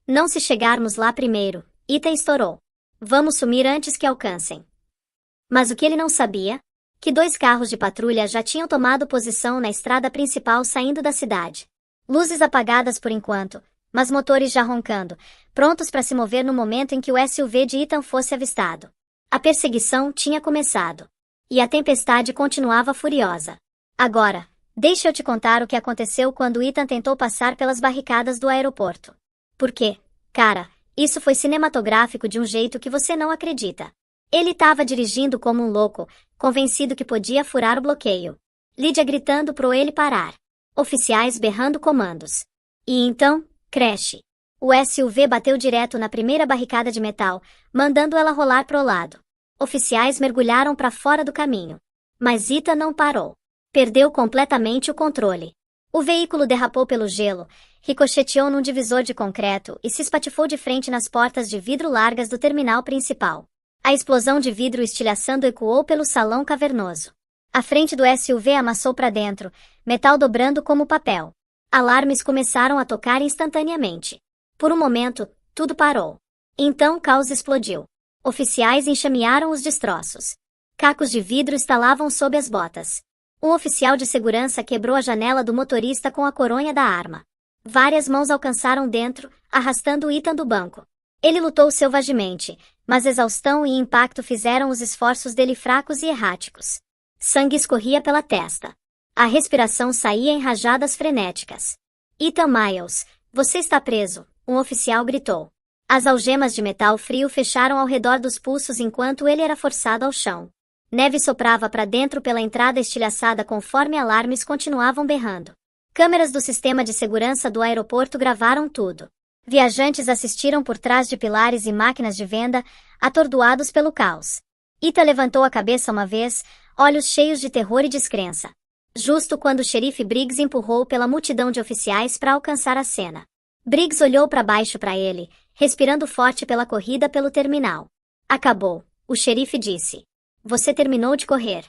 Não se chegarmos lá primeiro, Ita estourou. Vamos sumir antes que alcancem. Mas o que ele não sabia? Que 2 carros de patrulha já tinham tomado posição na estrada principal saindo da cidade. Luzes apagadas por enquanto, mas motores já roncando, prontos para se mover no momento em que o SUV de Ethan fosse avistado. A perseguição tinha começado. E a tempestade continuava furiosa. Agora, deixa eu te contar o que aconteceu quando Ethan tentou passar pelas barricadas do aeroporto. Porque, cara, isso foi cinematográfico de um jeito que você não acredita. Ele estava dirigindo como um louco, convencido que podia furar o bloqueio. Lydia gritando pro ele parar. Oficiais berrando comandos. E então, crash. O SUV bateu direto na primeira barricada de metal, mandando ela rolar pro lado. Oficiais mergulharam para fora do caminho. Mas Ita não parou. Perdeu completamente o controle. O veículo derrapou pelo gelo, ricocheteou num divisor de concreto e se espatifou de frente nas portas de vidro largas do terminal principal. A explosão de vidro estilhaçando ecoou pelo salão cavernoso. A frente do SUV amassou para dentro, metal dobrando como papel. Alarmes começaram a tocar instantaneamente. Por um momento, tudo parou. Então o caos explodiu. Oficiais enxamearam os destroços. Cacos de vidro estalavam sob as botas. Um oficial de segurança quebrou a janela do motorista com a coronha da arma. Várias mãos alcançaram dentro, arrastando Ethan do banco. Ele lutou selvagemente, mas exaustão e impacto fizeram os esforços dele fracos e erráticos. Sangue escorria pela testa. A respiração saía em rajadas frenéticas. Ethan Miles, você está preso, um oficial gritou. As algemas de metal frio fecharam ao redor dos pulsos enquanto ele era forçado ao chão. Neve soprava para dentro pela entrada estilhaçada conforme alarmes continuavam berrando. Câmeras do sistema de segurança do aeroporto gravaram tudo. Viajantes assistiram por trás de pilares e máquinas de venda, atordoados pelo caos. Ita levantou a cabeça uma vez, olhos cheios de terror e descrença. justo quando o xerife Briggs empurrou pela multidão de oficiais para alcançar a cena. Briggs olhou para baixo para ele, respirando forte pela corrida pelo terminal. Acabou, o xerife disse. Você terminou de correr.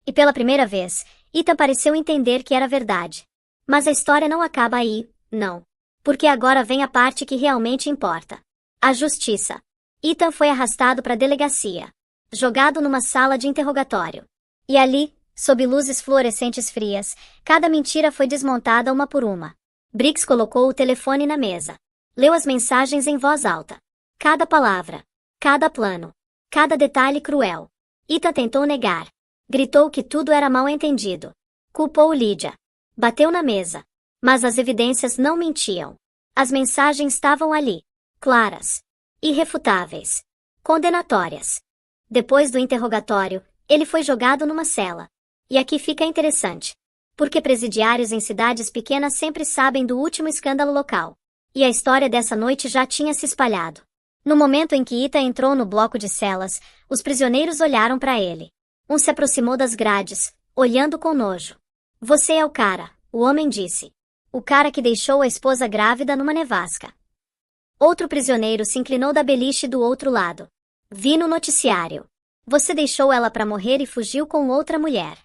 E pela primeira vez, Ethan pareceu entender que era verdade. Mas a história não acaba aí, não. Porque agora vem a parte que realmente importa. A justiça. Ethan foi arrastado para a delegacia. Jogado numa sala de interrogatório. E ali, sob luzes fluorescentes frias, cada mentira foi desmontada uma por uma. Briggs colocou o telefone na mesa. Leu as mensagens em voz alta. Cada palavra. Cada plano. Cada detalhe cruel. Ethan tentou negar. Gritou que tudo era mal entendido. Culpou Lydia. Bateu na mesa. Mas as evidências não mentiam. As mensagens estavam ali. Claras. Irrefutáveis. Condenatórias. Depois do interrogatório, ele foi jogado numa cela. E aqui fica interessante. Porque presidiários em cidades pequenas sempre sabem do último escândalo local. E a história dessa noite já tinha se espalhado. No momento em que Ethan entrou no bloco de celas, os prisioneiros olharam para ele. Um se aproximou das grades, olhando com nojo. Você é o cara, o homem disse. O cara que deixou a esposa grávida numa nevasca. Outro prisioneiro se inclinou da beliche do outro lado. Vi no noticiário. Você deixou ela para morrer e fugiu com outra mulher.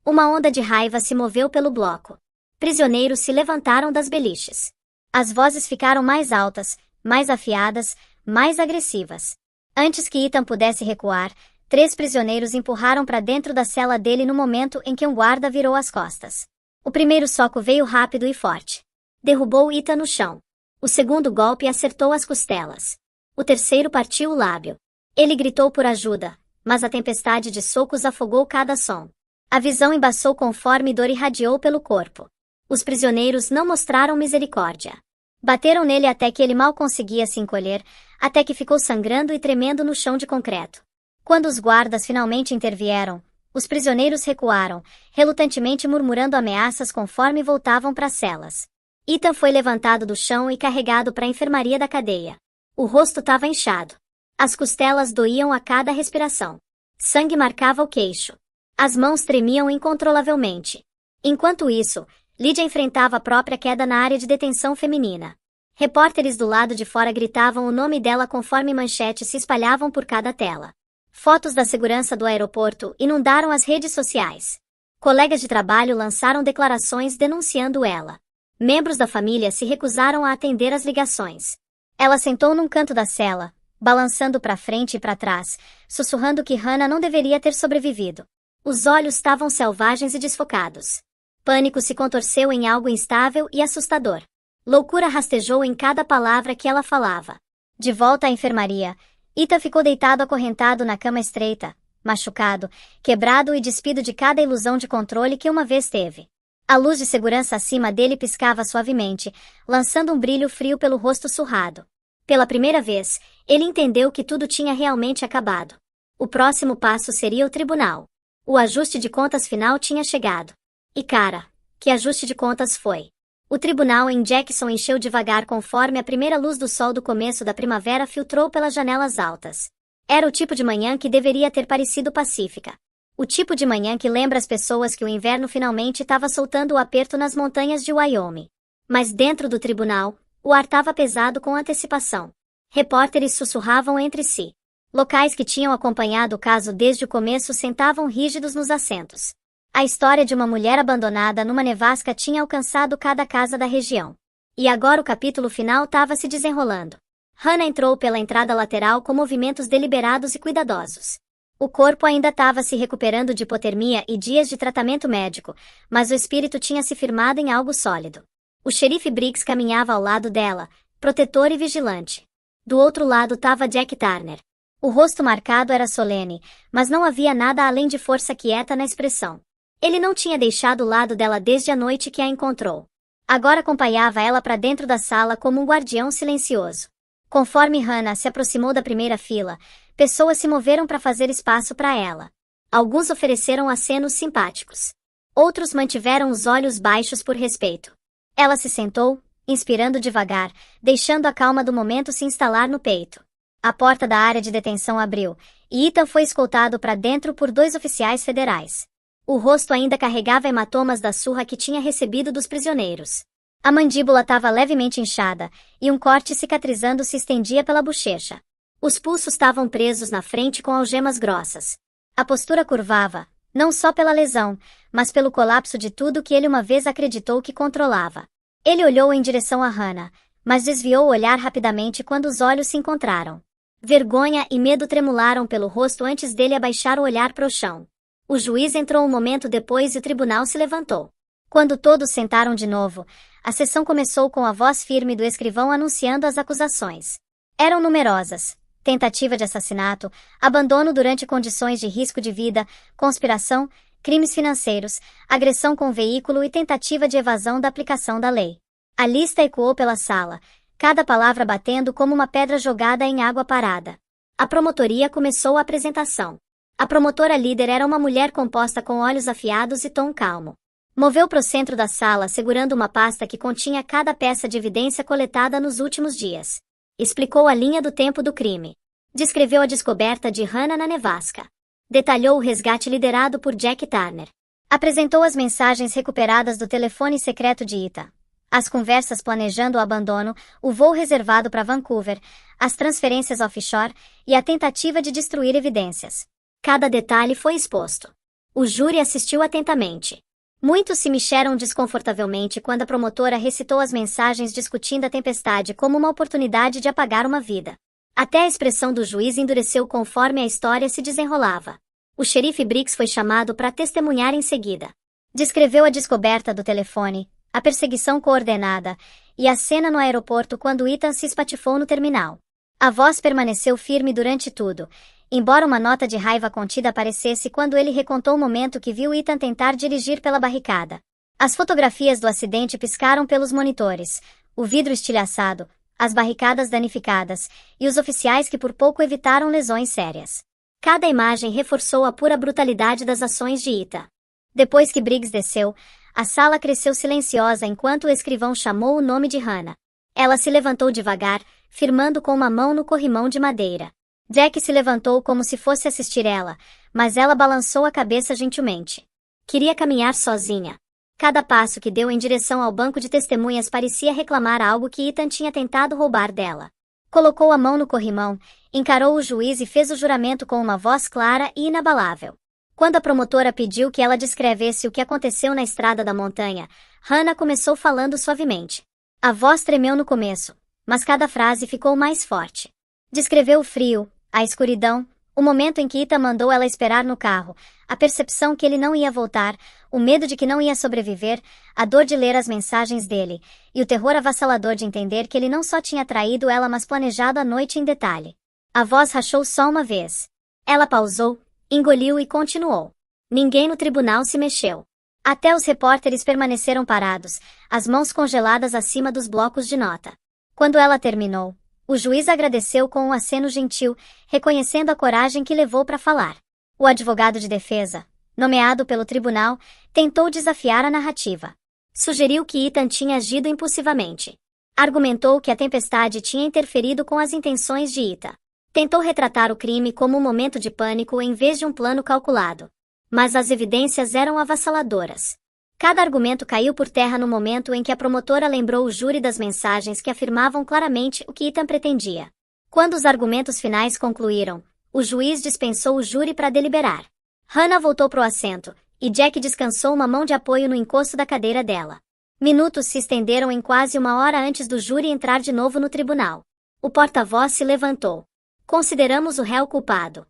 Uma onda de raiva se moveu pelo bloco. Prisioneiros se levantaram das beliches. As vozes ficaram mais altas, mais afiadas, mais agressivas. Antes que Ethan pudesse recuar, 3 prisioneiros empurraram para dentro da cela dele no momento em que um guarda virou as costas. O primeiro soco veio rápido e forte. Derrubou Ethan no chão. O segundo golpe acertou as costelas. O terceiro partiu o lábio. Ele gritou por ajuda, mas a tempestade de socos afogou cada som. A visão embaçou conforme dor irradiou pelo corpo. Os prisioneiros não mostraram misericórdia. Bateram nele até que ele mal conseguia se encolher, até que ficou sangrando e tremendo no chão de concreto. Quando os guardas finalmente intervieram, os prisioneiros recuaram, relutantemente murmurando ameaças conforme voltavam para as celas. Ethan foi levantado do chão e carregado para a enfermaria da cadeia. O rosto estava inchado. As costelas doíam a cada respiração. Sangue marcava o queixo. As mãos tremiam incontrolavelmente. Enquanto isso, Lydia enfrentava a própria queda na área de detenção feminina. Repórteres do lado de fora gritavam o nome dela conforme manchetes se espalhavam por cada tela. Fotos da segurança do aeroporto inundaram as redes sociais. Colegas de trabalho lançaram declarações denunciando ela. Membros da família se recusaram a atender as ligações. Ela sentou num canto da cela, balançando para frente e para trás, sussurrando que Hannah não deveria ter sobrevivido. Os olhos estavam selvagens e desfocados. Pânico se contorceu em algo instável e assustador. Loucura rastejou em cada palavra que ela falava. De volta à enfermaria, Ethan ficou deitado acorrentado na cama estreita, machucado, quebrado e despido de cada ilusão de controle que uma vez teve. A luz de segurança acima dele piscava suavemente, lançando um brilho frio pelo rosto surrado. Pela primeira vez, ele entendeu que tudo tinha realmente acabado. O próximo passo seria o tribunal. O ajuste de contas final tinha chegado. E cara, que ajuste de contas foi! O tribunal em Jackson encheu devagar conforme a primeira luz do sol do começo da primavera filtrou pelas janelas altas. Era o tipo de manhã que deveria ter parecido pacífica. O tipo de manhã que lembra as pessoas que o inverno finalmente estava soltando o aperto nas montanhas de Wyoming. Mas dentro do tribunal, o ar estava pesado com antecipação. Repórteres sussurravam entre si. Locais que tinham acompanhado o caso desde o começo sentavam rígidos nos assentos. A história de uma mulher abandonada numa nevasca tinha alcançado cada casa da região. E agora o capítulo final estava se desenrolando. Hannah entrou pela entrada lateral com movimentos deliberados e cuidadosos. O corpo ainda estava se recuperando de hipotermia e dias de tratamento médico, mas o espírito tinha se firmado em algo sólido. O xerife Briggs caminhava ao lado dela, protetor e vigilante. Do outro lado estava Jack Turner. O rosto marcado era solene, mas não havia nada além de força quieta na expressão. Ele não tinha deixado o lado dela desde a noite que a encontrou. Agora acompanhava ela para dentro da sala como um guardião silencioso. Conforme Hannah se aproximou da primeira fila, pessoas se moveram para fazer espaço para ela. Alguns ofereceram acenos simpáticos. Outros mantiveram os olhos baixos por respeito. Ela se sentou, inspirando devagar, deixando a calma do momento se instalar no peito. A porta da área de detenção abriu, e Ethan foi escoltado para dentro por 2 oficiais federais. O rosto ainda carregava hematomas da surra que tinha recebido dos prisioneiros. A mandíbula estava levemente inchada, e um corte cicatrizando se estendia pela bochecha. Os pulsos estavam presos na frente com algemas grossas. A postura curvava, não só pela lesão, mas pelo colapso de tudo que ele uma vez acreditou que controlava. Ele olhou em direção a Hannah, mas desviou o olhar rapidamente quando os olhos se encontraram. Vergonha e medo tremularam pelo rosto antes dele abaixar o olhar para o chão. O juiz entrou um momento depois e o tribunal se levantou. Quando todos sentaram de novo, a sessão começou com a voz firme do escrivão anunciando as acusações. Eram numerosas: tentativa de assassinato, abandono durante condições de risco de vida, conspiração, crimes financeiros, agressão com veículo e tentativa de evasão da aplicação da lei. A lista ecoou pela sala, cada palavra batendo como uma pedra jogada em água parada. A promotoria começou a apresentação. A promotora líder era uma mulher composta com olhos afiados e tom calmo. Moveu para o centro da sala segurando uma pasta que continha cada peça de evidência coletada nos últimos dias. Explicou a linha do tempo do crime. Descreveu a descoberta de Hannah na nevasca. Detalhou o resgate liderado por Jack Turner. Apresentou as mensagens recuperadas do telefone secreto de Ita. As conversas planejando o abandono, o voo reservado para Vancouver, as transferências offshore e a tentativa de destruir evidências. Cada detalhe foi exposto. O júri assistiu atentamente. Muitos se mexeram desconfortavelmente quando a promotora recitou as mensagens discutindo a tempestade como uma oportunidade de apagar uma vida. Até a expressão do juiz endureceu conforme a história se desenrolava. O xerife Briggs foi chamado para testemunhar em seguida. Descreveu a descoberta do telefone, a perseguição coordenada e a cena no aeroporto quando Ethan se espatifou no terminal. A voz permaneceu firme durante tudo, embora uma nota de raiva contida aparecesse quando ele recontou o momento que viu Ethan tentar dirigir pela barricada. As fotografias do acidente piscaram pelos monitores, o vidro estilhaçado, as barricadas danificadas, e os oficiais que por pouco evitaram lesões sérias. Cada imagem reforçou a pura brutalidade das ações de Ethan. Depois que Briggs desceu, a sala cresceu silenciosa enquanto o escrivão chamou o nome de Hannah. Ela se levantou devagar, firmando com uma mão no corrimão de madeira. Jack se levantou como se fosse assistir ela, mas ela balançou a cabeça gentilmente. Queria caminhar sozinha. Cada passo que deu em direção ao banco de testemunhas parecia reclamar algo que Ethan tinha tentado roubar dela. Colocou a mão no corrimão, encarou o juiz e fez o juramento com uma voz clara e inabalável. Quando a promotora pediu que ela descrevesse o que aconteceu na estrada da montanha, Hannah começou falando suavemente. A voz tremeu no começo, mas cada frase ficou mais forte. Descreveu o frio, a escuridão, o momento em que Ethan mandou ela esperar no carro, a percepção que ele não ia voltar, o medo de que não ia sobreviver, a dor de ler as mensagens dele, e o terror avassalador de entender que ele não só tinha traído ela mas planejado a noite em detalhe. A voz rachou só uma vez. Ela pausou, engoliu e continuou. Ninguém no tribunal se mexeu. Até os repórteres permaneceram parados, as mãos congeladas acima dos blocos de nota. Quando ela terminou, o juiz agradeceu com um aceno gentil, reconhecendo a coragem que levou para falar. O advogado de defesa, nomeado pelo tribunal, tentou desafiar a narrativa. Sugeriu que Ethan tinha agido impulsivamente. Argumentou que a tempestade tinha interferido com as intenções de Ethan. Tentou retratar o crime como um momento de pânico em vez de um plano calculado. Mas as evidências eram avassaladoras. Cada argumento caiu por terra no momento em que a promotora lembrou o júri das mensagens que afirmavam claramente o que Ethan pretendia. Quando os argumentos finais concluíram, o juiz dispensou o júri para deliberar. Hannah voltou para o assento, e Jack descansou uma mão de apoio no encosto da cadeira dela. Minutos se estenderam em quase uma hora antes do júri entrar de novo no tribunal. O porta-voz se levantou. Consideramos o réu culpado.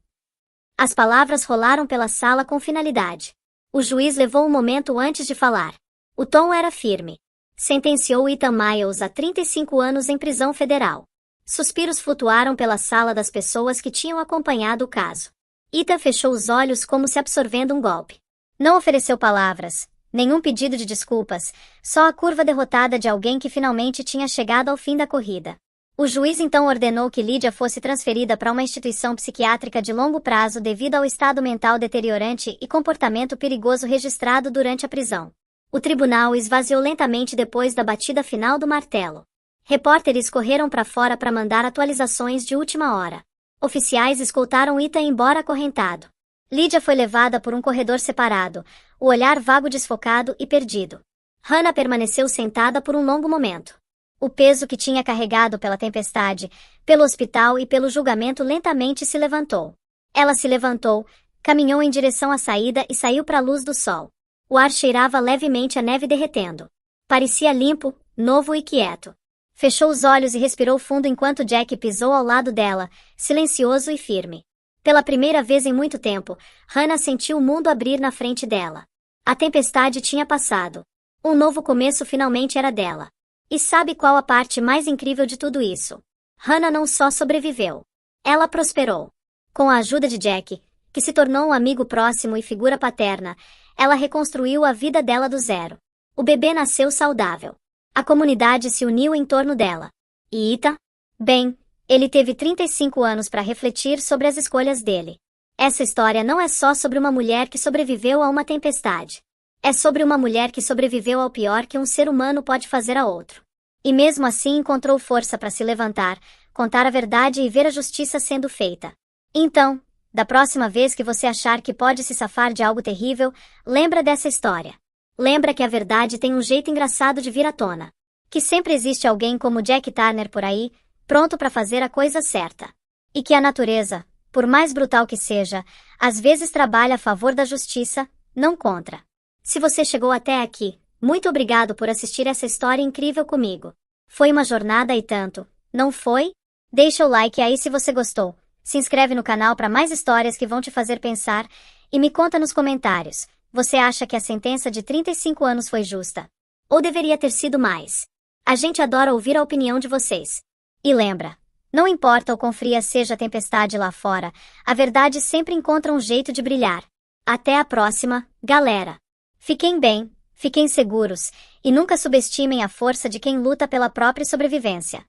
As palavras rolaram pela sala com finalidade. O juiz levou um momento antes de falar. O tom era firme. Sentenciou Ethan Miles a 35 anos em prisão federal. Suspiros flutuaram pela sala das pessoas que tinham acompanhado o caso. Ethan fechou os olhos como se absorvendo um golpe. Não ofereceu palavras, nenhum pedido de desculpas, só a curva derrotada de alguém que finalmente tinha chegado ao fim da corrida. O juiz então ordenou que Lydia fosse transferida para uma instituição psiquiátrica de longo prazo devido ao estado mental deteriorante e comportamento perigoso registrado durante a prisão. O tribunal esvaziou lentamente depois da batida final do martelo. Repórteres correram para fora para mandar atualizações de última hora. Oficiais escoltaram Ethan embora acorrentado. Lydia foi levada por um corredor separado, o olhar vago, desfocado e perdido. Hannah permaneceu sentada por um longo momento. O peso que tinha carregado pela tempestade, pelo hospital e pelo julgamento lentamente se levantou. Ela se levantou, caminhou em direção à saída e saiu para a luz do sol. O ar cheirava levemente a neve derretendo. Parecia limpo, novo e quieto. Fechou os olhos e respirou fundo enquanto Jack pisou ao lado dela, silencioso e firme. Pela primeira vez em muito tempo, Hannah sentiu o mundo abrir na frente dela. A tempestade tinha passado. Um novo começo finalmente era dela. E sabe qual a parte mais incrível de tudo isso? Hannah não só sobreviveu. Ela prosperou. Com a ajuda de Jack, que se tornou um amigo próximo e figura paterna, ela reconstruiu a vida dela do zero. O bebê nasceu saudável. A comunidade se uniu em torno dela. E Ita? Bem, ele teve 35 anos para refletir sobre as escolhas dele. Essa história não é só sobre uma mulher que sobreviveu a uma tempestade. É sobre uma mulher que sobreviveu ao pior que um ser humano pode fazer a outro. E mesmo assim encontrou força para se levantar, contar a verdade e ver a justiça sendo feita. Então, da próxima vez que você achar que pode se safar de algo terrível, lembra dessa história. Lembra que a verdade tem um jeito engraçado de vir à tona. Que sempre existe alguém como Jack Turner por aí, pronto para fazer a coisa certa. E que a natureza, por mais brutal que seja, às vezes trabalha a favor da justiça, não contra. Se você chegou até aqui, muito obrigado por assistir essa história incrível comigo. Foi uma jornada e tanto, não foi? Deixa o like aí se você gostou, se inscreve no canal para mais histórias que vão te fazer pensar, e me conta nos comentários, você acha que a sentença de 35 anos foi justa? Ou deveria ter sido mais? A gente adora ouvir a opinião de vocês. E lembra, não importa o quão fria seja a tempestade lá fora, a verdade sempre encontra um jeito de brilhar. Até a próxima, galera! Fiquem bem, fiquem seguros, e nunca subestimem a força de quem luta pela própria sobrevivência.